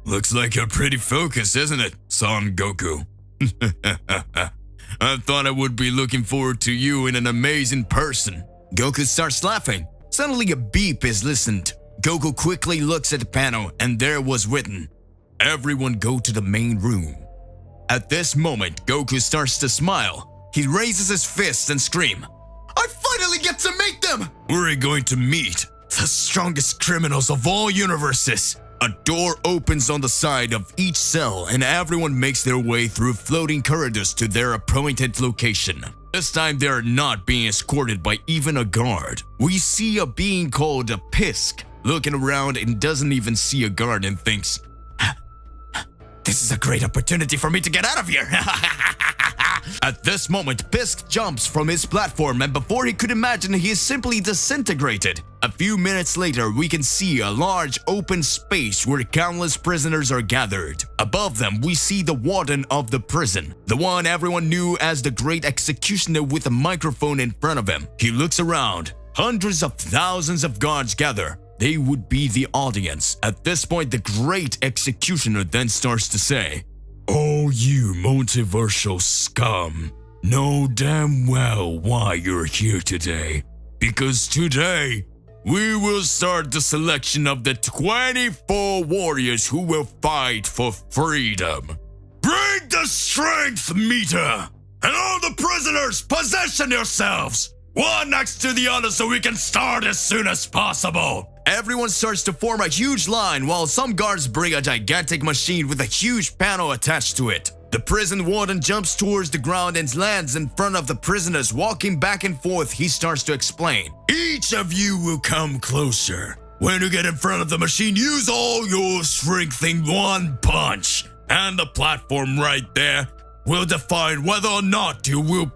"Looks like you're pretty focused, isn't it, Son Goku?" I thought I would be looking forward to you in an amazing person. Goku starts laughing. Suddenly a beep is listened. Goku quickly looks at the panel and there was written, "Everyone go to the main room." At this moment, Goku starts to smile. He raises his fist and screams, "I finally get to meet them!" We're going to meet the strongest criminals of all universes. A door opens on the side of each cell and everyone makes their way through floating corridors to their appointed location. This time they are not being escorted by even a guard. We see a being called a Pisk looking around and doesn't even see a guard and thinks, "This is a great opportunity for me to get out of here." At this moment, Pisk jumps from his platform and before he could imagine, he is simply disintegrated. A few minutes later, we can see a large open space where countless prisoners are gathered. Above them, we see the warden of the prison, the one everyone knew as the Great Executioner with a microphone in front of him. He looks around. Hundreds of thousands of guards gather. They would be the audience. At this point, the Great Executioner then starts to say, "Oh, you multiversal scum, know damn well why you're here today. Because today, we will start the selection of the 24 warriors who will fight for freedom. Bring the strength meter! And all the prisoners, position yourselves! One next to the other so we can start as soon as possible." Everyone starts to form a huge line while some guards bring a gigantic machine with a huge panel attached to it. The prison warden jumps towards the ground and lands in front of the prisoners. Walking back and forth, he starts to explain. "Each of you will come closer. When you get in front of the machine, use all your strength in one punch. And the platform right there will define whether or not you will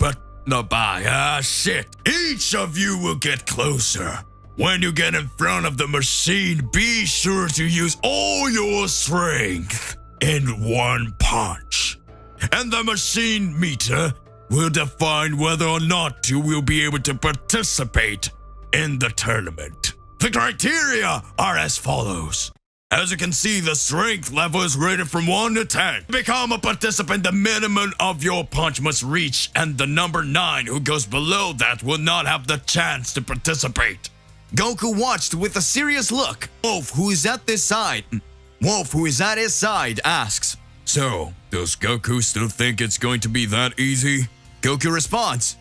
Each of you will get closer. When you get in front of the machine, be sure to use all your strength in one punch. And the machine meter will define whether or not you will be able to participate in the tournament. The criteria are as follows. As you can see, the strength level is rated from 1 to 10. To become a participant, the minimum of your punch must reach, and the number 9 who goes below that will not have the chance to participate. Goku watched with a serious look. Wolf, who is at his side, asks, So, does Goku still think it's going to be that easy? Goku responds,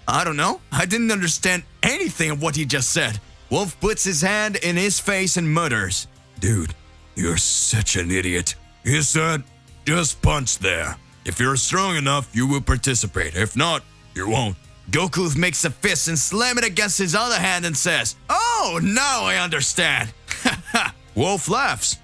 I don't know. I didn't understand anything of what he just said. Wolf puts his hand in his face and mutters, Dude, you're such an idiot. He said, just punch there. If you're strong enough, you will participate. If not, you won't. Goku makes a fist and slams it against his other hand and says, Oh, now I understand. Wolf laughs.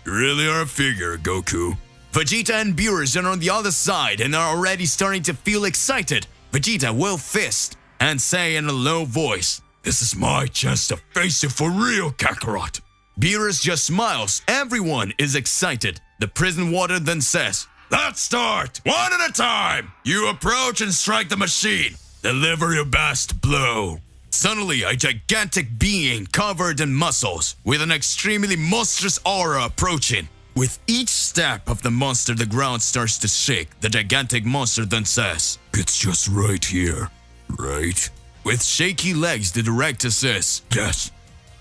You really are a figure, Goku. Vegeta and Beerus are on the other side and are already starting to feel excited. Vegeta will fist and say in a low voice, This is my chance to face you for real, Kakarot. Beerus just smiles. Everyone is excited. The prison warder then says, Let's start! One at a time! You approach and strike the machine. Deliver your best blow. Suddenly, a gigantic being covered in muscles with an extremely monstrous aura approaching. With each step of the monster, the ground starts to shake. The gigantic monster then says, It's just right here, right? With shaky legs, the director says, Yes,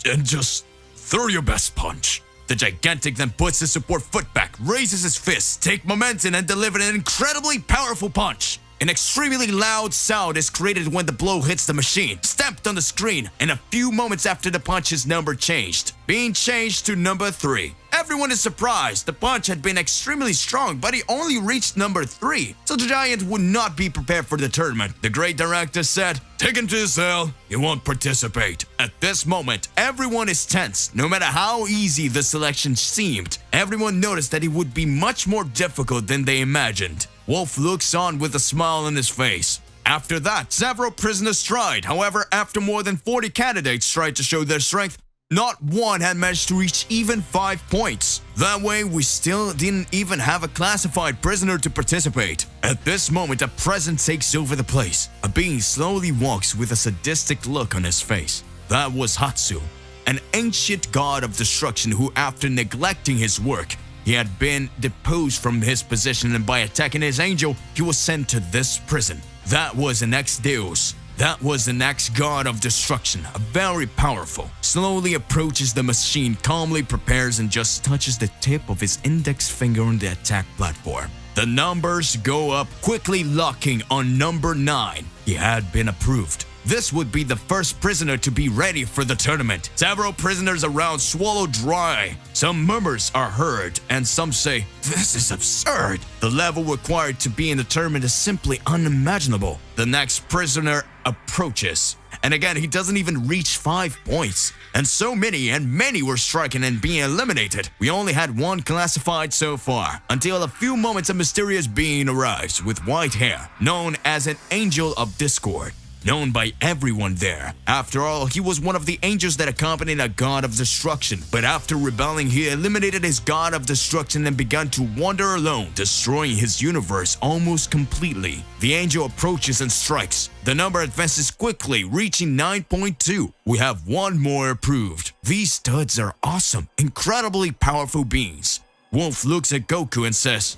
and just throw your best punch. The gigantic then puts his support foot back, raises his fist, takes momentum, and delivers an incredibly powerful punch. An extremely loud sound is created when the blow hits the machine, stamped on the screen, and a few moments after the punch's number changed, being changed to number 3. Everyone is surprised. The punch had been extremely strong, but he only reached number 3, so the giant would not be prepared for the tournament. The great director said, Take him to his cell. He won't participate. At this moment, everyone is tense. No matter how easy the selection seemed, everyone noticed that it would be much more difficult than they imagined. Wolf looks on with a smile on his face. After that, several prisoners tried. However, after more than 40 candidates tried to show their strength, not one had managed to reach even 5 points. That way, we still didn't even have a classified prisoner to participate. At this moment, a presence takes over the place. A being slowly walks with a sadistic look on his face. That was Hatsu, an ancient god of destruction who, after neglecting his work, he had been deposed from his position, and by attacking his angel, he was sent to this prison. That was an ex-deus. That was the next god of destruction, a very powerful. Slowly approaches the machine, calmly prepares and just touches the tip of his index finger on the attack platform. The numbers go up, quickly locking on number 9. He had been approved. This would be the first prisoner to be ready for the tournament. Several prisoners around swallow dry. Some murmurs are heard, and some say, This is absurd. The level required to be in the tournament is simply unimaginable. The next prisoner approaches, and again, he doesn't even reach 5 points. And so many were striking and being eliminated. We only had one classified so far, until a few moments a mysterious being arrives with white hair, known as an Angel of Discord. Known by everyone there. After all, he was one of the angels that accompanied a god of destruction. But after rebelling, he eliminated his god of destruction and began to wander alone, destroying his universe almost completely. The angel approaches and strikes. The number advances quickly, reaching 9.2. We have one more approved. These studs are awesome, incredibly powerful beings. Wolf looks at Goku and says,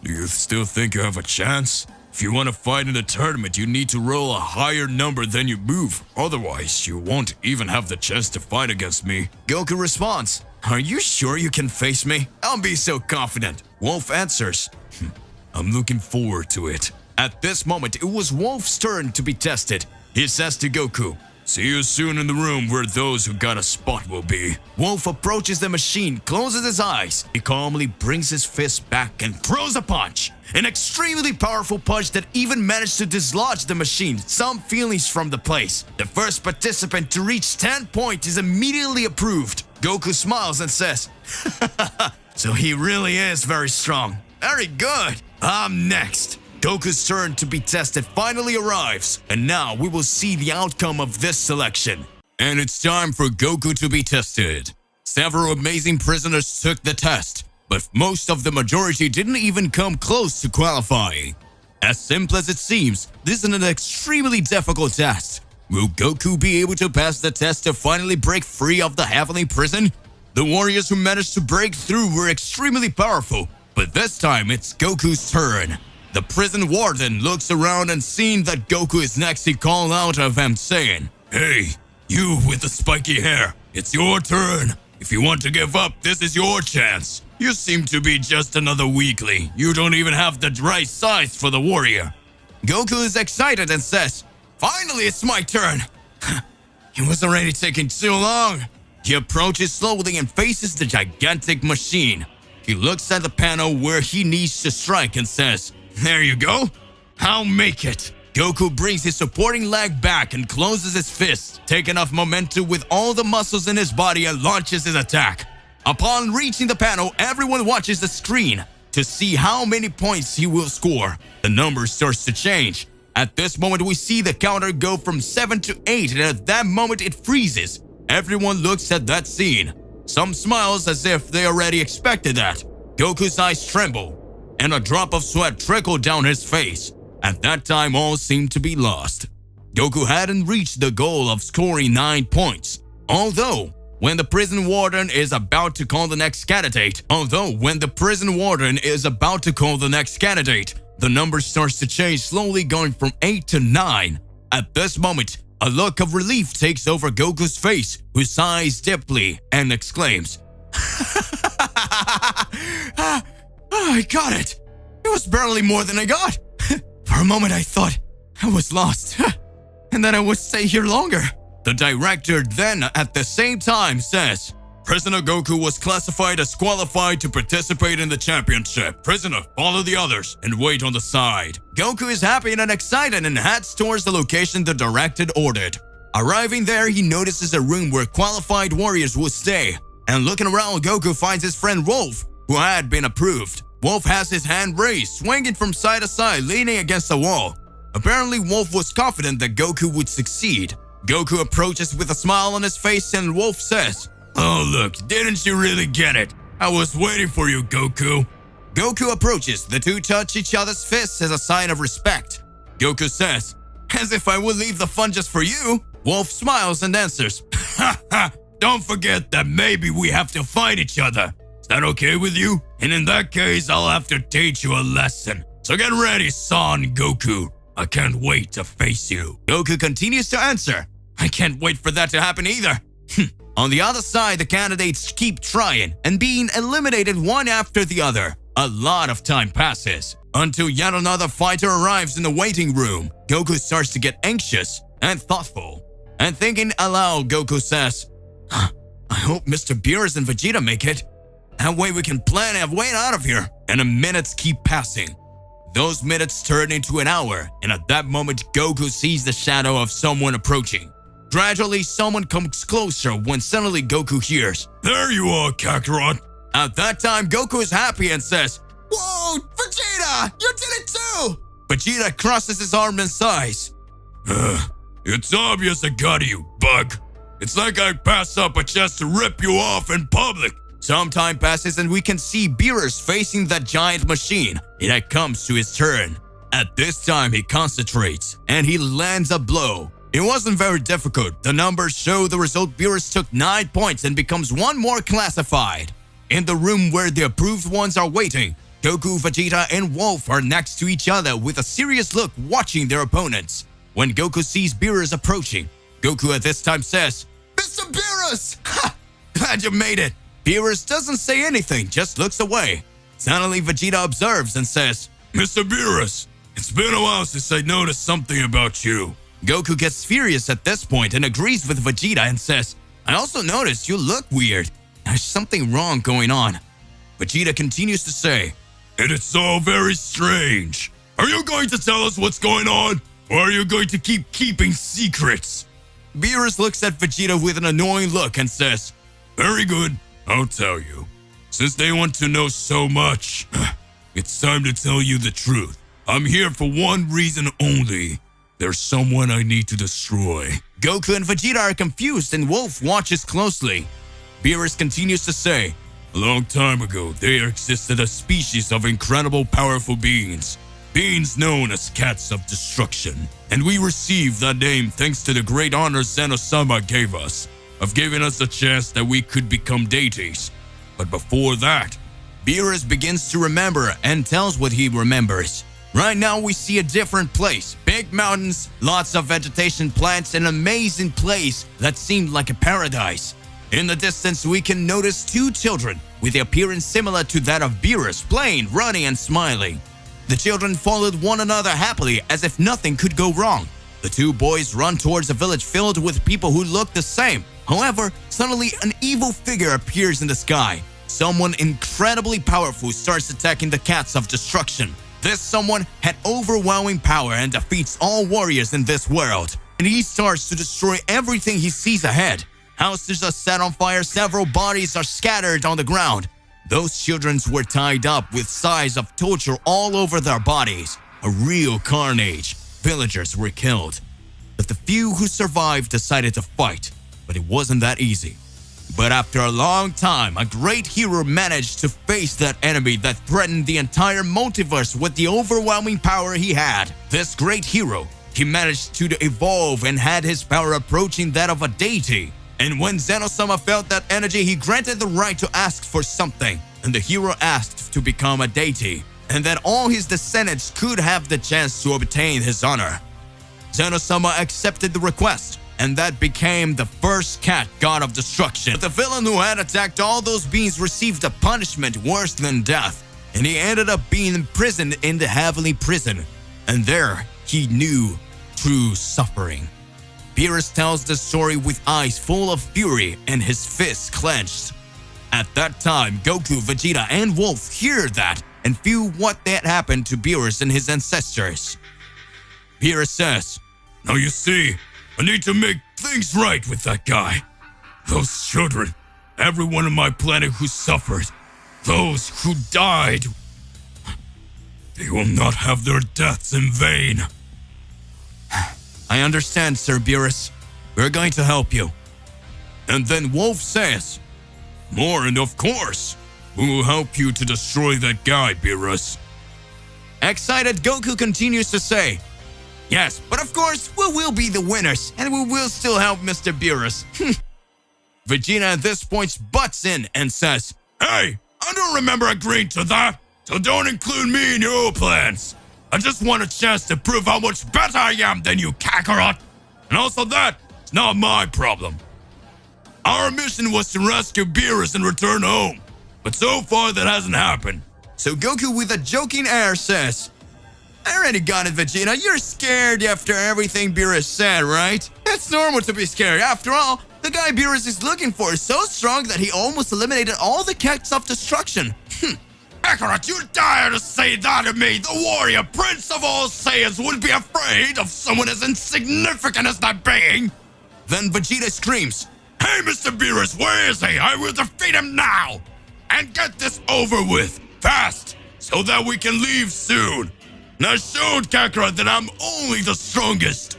Do you still think you have a chance? If you want to fight in the tournament, you need to roll a higher number than you move. Otherwise, you won't even have the chance to fight against me. Goku responds, Are you sure you can face me? Don't be so confident. Wolf answers, I'm looking forward to it. At this moment, it was Wolf's turn to be tested. He says to Goku, See you soon in the room where those who got a spot will be. Wolf approaches the machine, closes his eyes. He calmly brings his fist back and throws a punch. An extremely powerful punch that even managed to dislodge the machine. Some feelings from the place. The first participant to reach 10 points is immediately approved. Goku smiles and says, So he really is very strong. Very good. I'm next. Goku's turn to be tested finally arrives, and now we will see the outcome of this selection. And it's time for Goku to be tested. Several amazing prisoners took the test, but most of the majority didn't even come close to qualifying. As simple as it seems, this is an extremely difficult test. Will Goku be able to pass the test to finally break free of the heavenly prison? The warriors who managed to break through were extremely powerful, but this time it's Goku's turn. The prison warden looks around and seeing that Goku is next, he calls out of him saying, "Hey, you with the spiky hair, it's your turn. If you want to give up, this is your chance. You seem to be just another weakling. You don't even have the right size for the warrior." Goku is excited and says, "Finally, it's my turn." It was already taking too long. He approaches slowly and faces the gigantic machine. He looks at the panel where he needs to strike and says, "There you go. I'll make it." Goku brings his supporting leg back and closes his fist, taking enough momentum with all the muscles in his body and launches his attack. Upon reaching the panel, everyone watches the screen to see how many points he will score. The number starts to change. At this moment, we see the counter go from 7 to 8, and at that moment it freezes. Everyone looks at that scene. Some smiles as if they already expected that. Goku's eyes tremble, and a drop of sweat trickled down his face. At that time, all seemed to be lost. Goku hadn't reached the goal of scoring 9 points. Although, when the prison warden is about to call the next candidate, the number starts to change, slowly going from 8 to 9. At this moment, a look of relief takes over Goku's face, who sighs deeply and exclaims, I got it! It was barely more than I got! For a moment I thought I was lost, and that I would stay here longer. The director then, at the same time, says, "Prisoner Goku was classified as qualified to participate in the championship. Prisoner, follow the others and wait on the side." Goku is happy and excited and heads towards the location the director ordered. Arriving there, he notices a room where qualified warriors will stay. And looking around, Goku finds his friend Wolf, who had been approved. Wolf has his hand raised, swinging from side to side, leaning against the wall. Apparently, Wolf was confident that Goku would succeed. Goku approaches with a smile on his face and Wolf says, "Oh look, didn't you really get it? I was waiting for you, Goku." Goku approaches. The two touch each other's fists as a sign of respect. Goku says, "As if I would leave the fun just for you." Wolf smiles and answers, "Ha ha, don't forget that maybe we have to fight each other. Is that okay with you? And in that case, I'll have to teach you a lesson. So get ready, Son Goku. I can't wait to face you." Goku continues to answer, "I can't wait for that to happen either." On the other side, the candidates keep trying and being eliminated one after the other. A lot of time passes until yet another fighter arrives in the waiting room. Goku starts to get anxious and thoughtful. And thinking aloud, Goku says, "I hope Mr. Beerus and Vegeta make it. That way we can plan our way out of here." And the minutes keep passing. Those minutes turn into an hour, and at that moment, Goku sees the shadow of someone approaching. Gradually, someone comes closer when suddenly Goku hears, "There you are, Kakarot." At that time, Goku is happy and says, "Whoa, Vegeta, you did it too!" Vegeta crosses his arms and sighs. It's obvious I got you, bug. It's like I pass up a chance to rip you off in public." Some time passes and we can see Beerus facing that giant machine. It comes to his turn. At this time, he concentrates and he lands a blow. It wasn't very difficult. The numbers show the result. Beerus took 9 points and becomes one more classified. In the room where the approved ones are waiting, Goku, Vegeta, and Wolf are next to each other with a serious look watching their opponents. When Goku sees Beerus approaching, Goku at this time says, "Mr. Beerus! Ha! Glad you made it." Beerus doesn't say anything, just looks away. Suddenly, Vegeta observes and says, "Mr. Beerus, it's been a while since I noticed something about you." Goku gets furious at this point and agrees with Vegeta and says, "I also noticed you look weird. There's something wrong going on." Vegeta continues to say, "And it's all very strange. Are you going to tell us what's going on? Or are you going to keep keeping secrets?" Beerus looks at Vegeta with an annoying look and says, "Very good, I'll tell you. Since they want to know so much, it's time to tell you the truth. I'm here for one reason only. There's someone I need to destroy." Goku and Vegeta are confused and Wolf watches closely. Beerus continues to say, "A long time ago, there existed a species of incredible powerful beings. beings known as Cats of Destruction, and we received that name thanks to the great honor Zeno Sama gave us, of giving us the chance that we could become deities. But before that, Beerus begins to remember and tells what he remembers. Right now we see a different place. Big mountains, lots of vegetation, plants, an amazing place that seemed like a paradise. In the distance we can notice two children with the appearance similar to that of Beerus, playing, running, and smiling. The children followed one another happily as if nothing could go wrong. The two boys run towards a village filled with people who look the same. However, suddenly an evil figure appears in the sky. Someone incredibly powerful starts attacking the Cats of Destruction. This someone had overwhelming power and defeats all warriors in this world. And he starts to destroy everything he sees ahead. Houses are set on fire, several bodies are scattered on the ground. Those children were tied up with signs of torture all over their bodies. A real carnage. Villagers were killed. But the few who survived decided to fight. But it wasn't that easy. But after a long time, a great hero managed to face that enemy that threatened the entire multiverse with the overwhelming power he had. This great hero, he managed to evolve and had his power approaching that of a deity. And when Zeno Sama felt that energy, he granted the right to ask for something. And the hero asked to become a deity, and that all his descendants could have the chance to obtain his honor. Zeno Sama accepted the request, and that became the first cat god of destruction. But the villain who had attacked all those beings received a punishment worse than death, and he ended up being imprisoned in the heavenly prison. And there, he knew true suffering. Beerus tells the story with eyes full of fury and his fists clenched. At that time, Goku, Vegeta, and Wolf hear that and feel what had happened to Beerus and his ancestors. Beerus says, "Now you see, I need to make things right with that guy. Those children, everyone on my planet who suffered, those who died, they will not have their deaths in vain." I understand, Sir Beerus. We're going to help you. And then Wolf says, "More, and of course, we will help you to destroy that guy, Beerus." Excited, Goku continues to say, "Yes, but of course, we will be the winners, and we will still help Mr. Beerus." Vegeta at this point butts in and says, "Hey, I don't remember agreeing to that, so don't include me in your plans. I just want a chance to prove how much better I am than you, Kakarot. And also that's not my problem. Our mission was to rescue Beerus and return home, but so far that hasn't happened." So Goku with a joking air says, "I already got it, Vegeta. You're scared after everything Beerus said, right? It's normal to be scared. After all, the guy Beerus is looking for is so strong that he almost eliminated all the Cats of Destruction." Kakarot, you dare to say that to me? The warrior prince of all Saiyans would be afraid of someone as insignificant as that being? Then Vegeta screams, "Hey, Mr. Beerus, where is he? I will defeat him now! And get this over with, fast, so that we can leave soon. And I showed Kakarot that I'm only the strongest."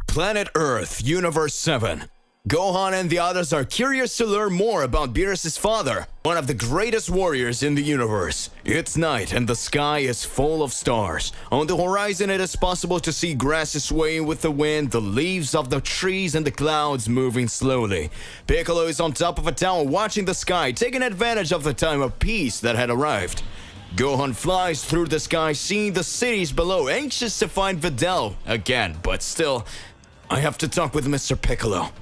Planet Earth, Universe 7. Gohan and the others are curious to learn more about Beerus' father, one of the greatest warriors in the universe. It's night and the sky is full of stars. On the horizon it is possible to see grasses swaying with the wind, the leaves of the trees and the clouds moving slowly. Piccolo is on top of a tower watching the sky, taking advantage of the time of peace that had arrived. Gohan flies through the sky, seeing the cities below, anxious to find Videl again, but still, I have to talk with Mr. Piccolo.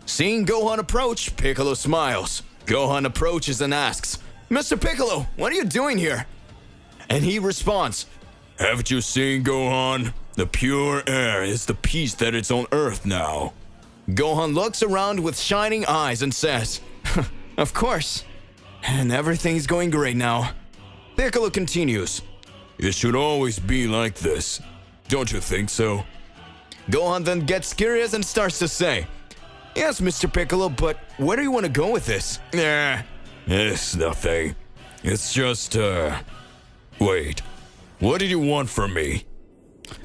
Seeing Gohan approach, Piccolo smiles. Gohan approaches and asks, "Mr. Piccolo, what are you doing here?" And he responds, "Haven't you seen, Gohan? The pure air is the peace that is on Earth now." Gohan looks around with shining eyes and says, "Of course. And everything's going great now." Piccolo continues, "It should always be like this. Don't you think so?" Gohan then gets curious and starts to say, "Yes, Mr. Piccolo, but where do you want to go with this?" It's nothing. It's just, wait. What did you want from me?"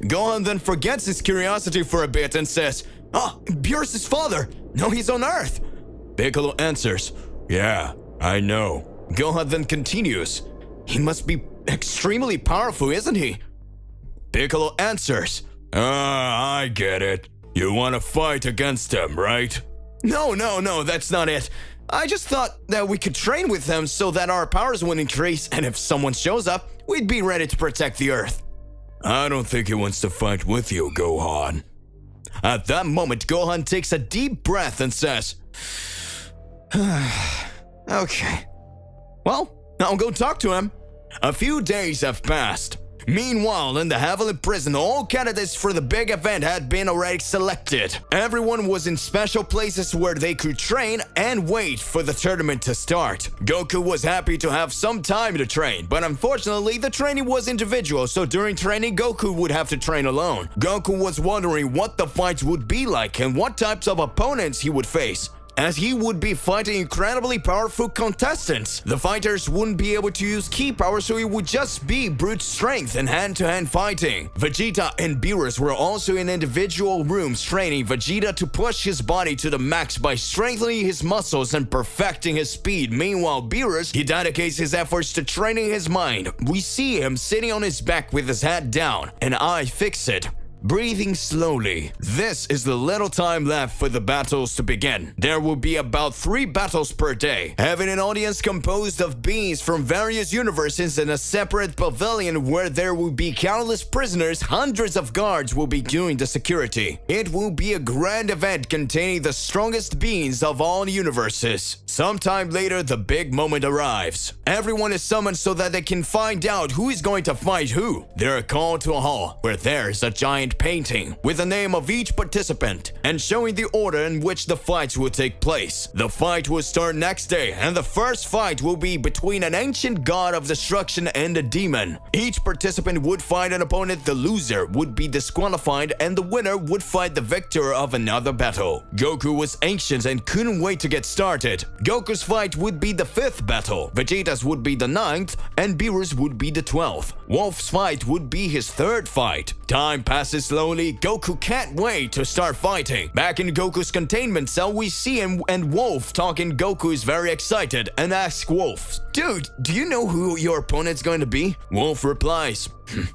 Gohan then forgets his curiosity for a bit and says, Beerus' father. No, he's on Earth." Piccolo answers, "Yeah, I know." Gohan then continues, "He must be extremely powerful, isn't he?" Piccolo answers, I get it. You want to fight against him, right? No, that's not it. I just thought that we could train with them so that our powers would increase, and if someone shows up, we'd be ready to protect the Earth. I don't think he wants to fight with you, Gohan. At that moment, Gohan takes a deep breath and says, okay. Well, I'll go talk to him. A few days have passed. Meanwhile, in the Heavenly Prison, all candidates for the big event had been already selected. Everyone was in special places where they could train and wait for the tournament to start. Goku was happy to have some time to train, but unfortunately, the training was individual, so during training, Goku would have to train alone. Goku was wondering what the fights would be like and what types of opponents he would face, as he would be fighting incredibly powerful contestants. The fighters wouldn't be able to use ki power, so it would just be brute strength and hand-to-hand fighting. Vegeta and Beerus were also in individual rooms training Vegeta to push his body to the max by strengthening his muscles and perfecting his speed. Meanwhile, Beerus, he dedicates his efforts to training his mind. We see him sitting on his back with his head down, an eye fixed, breathing slowly. This is the little time left for the battles to begin. There will be about 3 battles per day, having an audience composed of beings from various universes in a separate pavilion where there will be countless prisoners. Hundreds of guards will be doing the security. It will be a grand event containing the strongest beings of all universes. Sometime later, the big moment arrives. Everyone is summoned so that they can find out who is going to fight who. They are called to a hall where there is a giant painting with the name of each participant and showing the order in which the fights will take place. The fight will start next day, and the first fight will be between an ancient god of destruction and a demon. Each participant would fight an opponent. The loser would be disqualified, and the winner would fight the victor of another battle. Goku was anxious and couldn't wait to get started. Goku's fight would be the 5th battle, Vegeta's would be the 9th, and Beerus would be the 12th. Wolf's fight would be his 3rd fight. Time passes slowly. Goku can't wait to start fighting. Back in Goku's containment cell, we see him and Wolf talking. Goku is very excited and asks Wolf, "Dude, do you know who your opponent's going to be?" Wolf replies,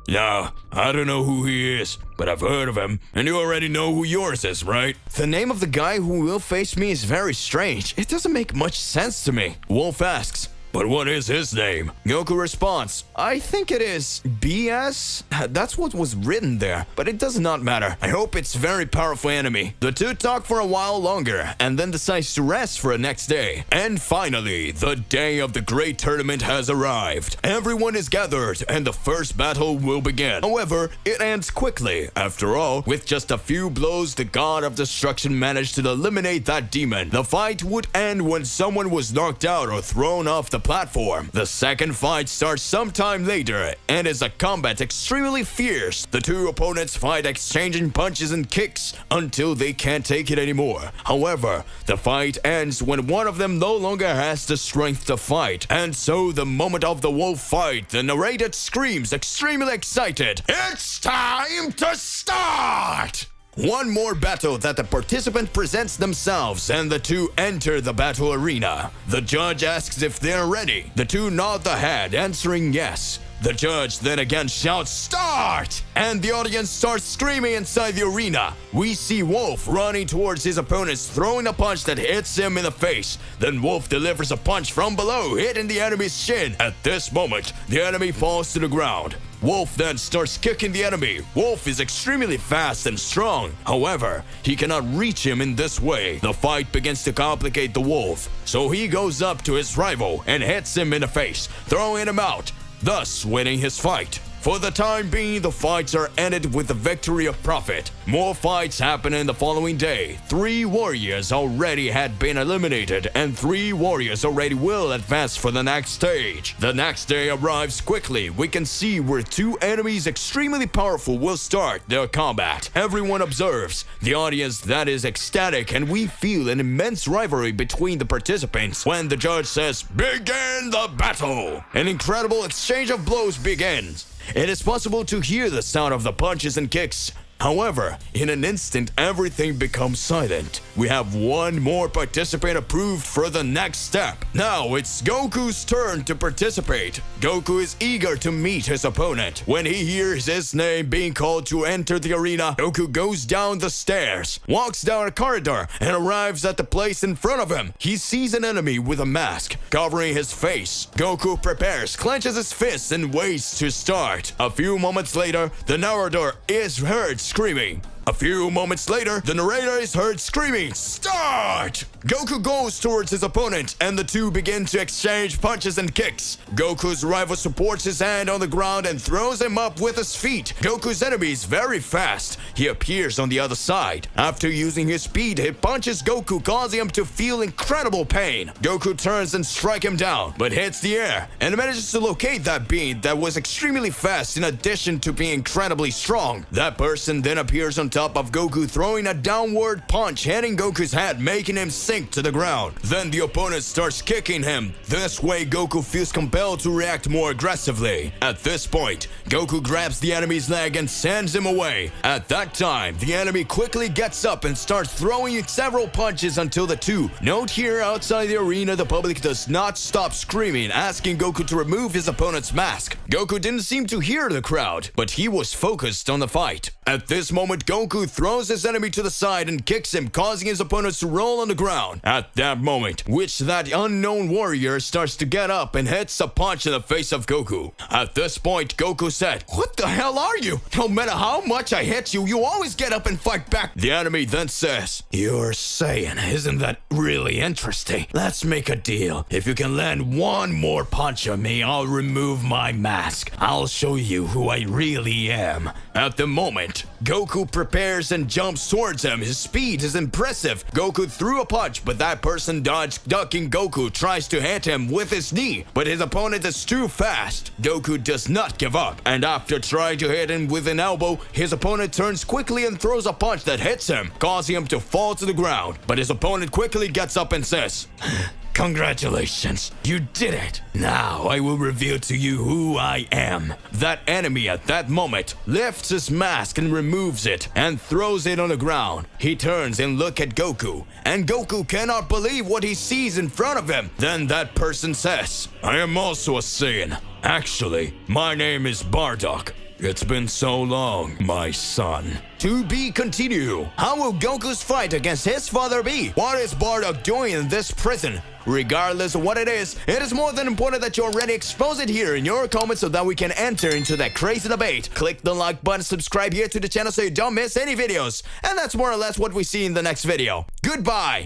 "No, I don't know who he is, but I've heard of him, and you already know who yours is, right?" The name of the guy who will face me is very strange. It doesn't make much sense to me. Wolf asks, "But what is his name?" Goku responds, "I think it is BS. That's what was written there, but it does not matter. I hope it's very powerful enemy." The two talk for a while longer and then decides to rest for the next day. And finally, the day of the great tournament has arrived. Everyone is gathered and the first battle will begin. However, it ends quickly. After all, with just a few blows, the god of destruction managed to eliminate that demon. The fight would end when someone was knocked out or thrown off the platform. The second fight starts sometime later and is a combat extremely fierce. The two opponents fight exchanging punches and kicks until they can't take it anymore. However, the fight ends when one of them no longer has the strength to fight. And so the moment of the wolf fight, the narrator screams, extremely excited, "It's time to start!" One more battle that the participant presents themselves and the two enter the battle arena. The judge asks if they're ready. The two nod the head, answering yes. The judge then again shouts, "Start!" And the audience starts screaming inside the arena. We see Wolf running towards his opponents, throwing a punch that hits him in the face. Then Wolf delivers a punch from below, hitting the enemy's shin. At this moment, the enemy falls to the ground. Wolf then starts kicking the enemy. Wolf is extremely fast and strong. However, he cannot reach him in this way. The fight begins to complicate the Wolf, so he goes up to his rival and hits him in the face, throwing him out, thus winning his fight. For the time being, the fights are ended with the victory of Prophet. More fights happen in the following day. 3 warriors already had been eliminated, and 3 warriors already will advance for the next stage. The next day arrives quickly. We can see where 2 enemies extremely powerful will start their combat. Everyone observes. The audience that is ecstatic, and we feel an immense rivalry between the participants when the judge says, "Begin the battle!" An incredible exchange of blows begins. It is possible to hear the sound of the punches and kicks. However, in an instant, everything becomes silent. We have one more participant approved for the next step. Now it's Goku's turn to participate. Goku is eager to meet his opponent. When he hears his name being called to enter the arena, Goku goes down the stairs, walks down a corridor, and arrives at the place in front of him. He sees an enemy with a mask covering his face. Goku prepares, clenches his fists, and waits to start. A few moments later, the narrator is heard screaming. A few moments later, the narrator is heard screaming, "Start!" Goku goes towards his opponent, and the two begin to exchange punches and kicks. Goku's rival supports his hand on the ground and throws him up with his feet. Goku's enemy is very fast. He appears on the other side. After using his speed, he punches Goku, causing him to feel incredible pain. Goku turns and strikes him down, but hits the air and manages to locate that being that was extremely fast in addition to being incredibly strong. That person then appears on top of Goku, throwing a downward punch, hitting Goku's head, making him sink to the ground. Then the opponent starts kicking him. This way, Goku feels compelled to react more aggressively. At this point, Goku grabs the enemy's leg and sends him away. At that time, the enemy quickly gets up and starts throwing several punches until the two. Note here, outside the arena, the public does not stop screaming, asking Goku to remove his opponent's mask. Goku didn't seem to hear the crowd, but he was focused on the fight. At this moment, Goku throws his enemy to the side and kicks him, causing his opponent to roll on the ground. At that moment, that unknown warrior starts to get up and hits a punch in the face of Goku. At this point, Goku said, "What the hell are you? No matter how much I hit you, you always get up and fight back." The enemy then says, "You're Saiyan, isn't that really interesting? Let's make a deal. If you can land one more punch on me, I'll remove my mask. I'll show you who I really am." At the moment, Goku prepares and jumps towards him. His speed is impressive. Goku threw a punch, but that person dodged, ducking. Goku tries to hit him with his knee, but his opponent is too fast. Goku does not give up, and after trying to hit him with an elbow, his opponent turns quickly and throws a punch that hits him, causing him to fall to the ground. But his opponent quickly gets up and says, "Congratulations, you did it. Now I will reveal to you who I am." That enemy at that moment lifts his mask and removes it and throws it on the ground. He turns and looks at Goku, and Goku cannot believe what he sees in front of him. Then that person says, "I am also a Saiyan. Actually, my name is Bardock. It's been so long, my son." To be continued. How will Goku's fight against his father be? What is Bardock doing in this prison? Regardless of what it is more than important that you already expose it here in your comments so that we can enter into that crazy debate. Click the like button, subscribe here to the channel so you don't miss any videos. And that's more or less what we see in the next video. Goodbye!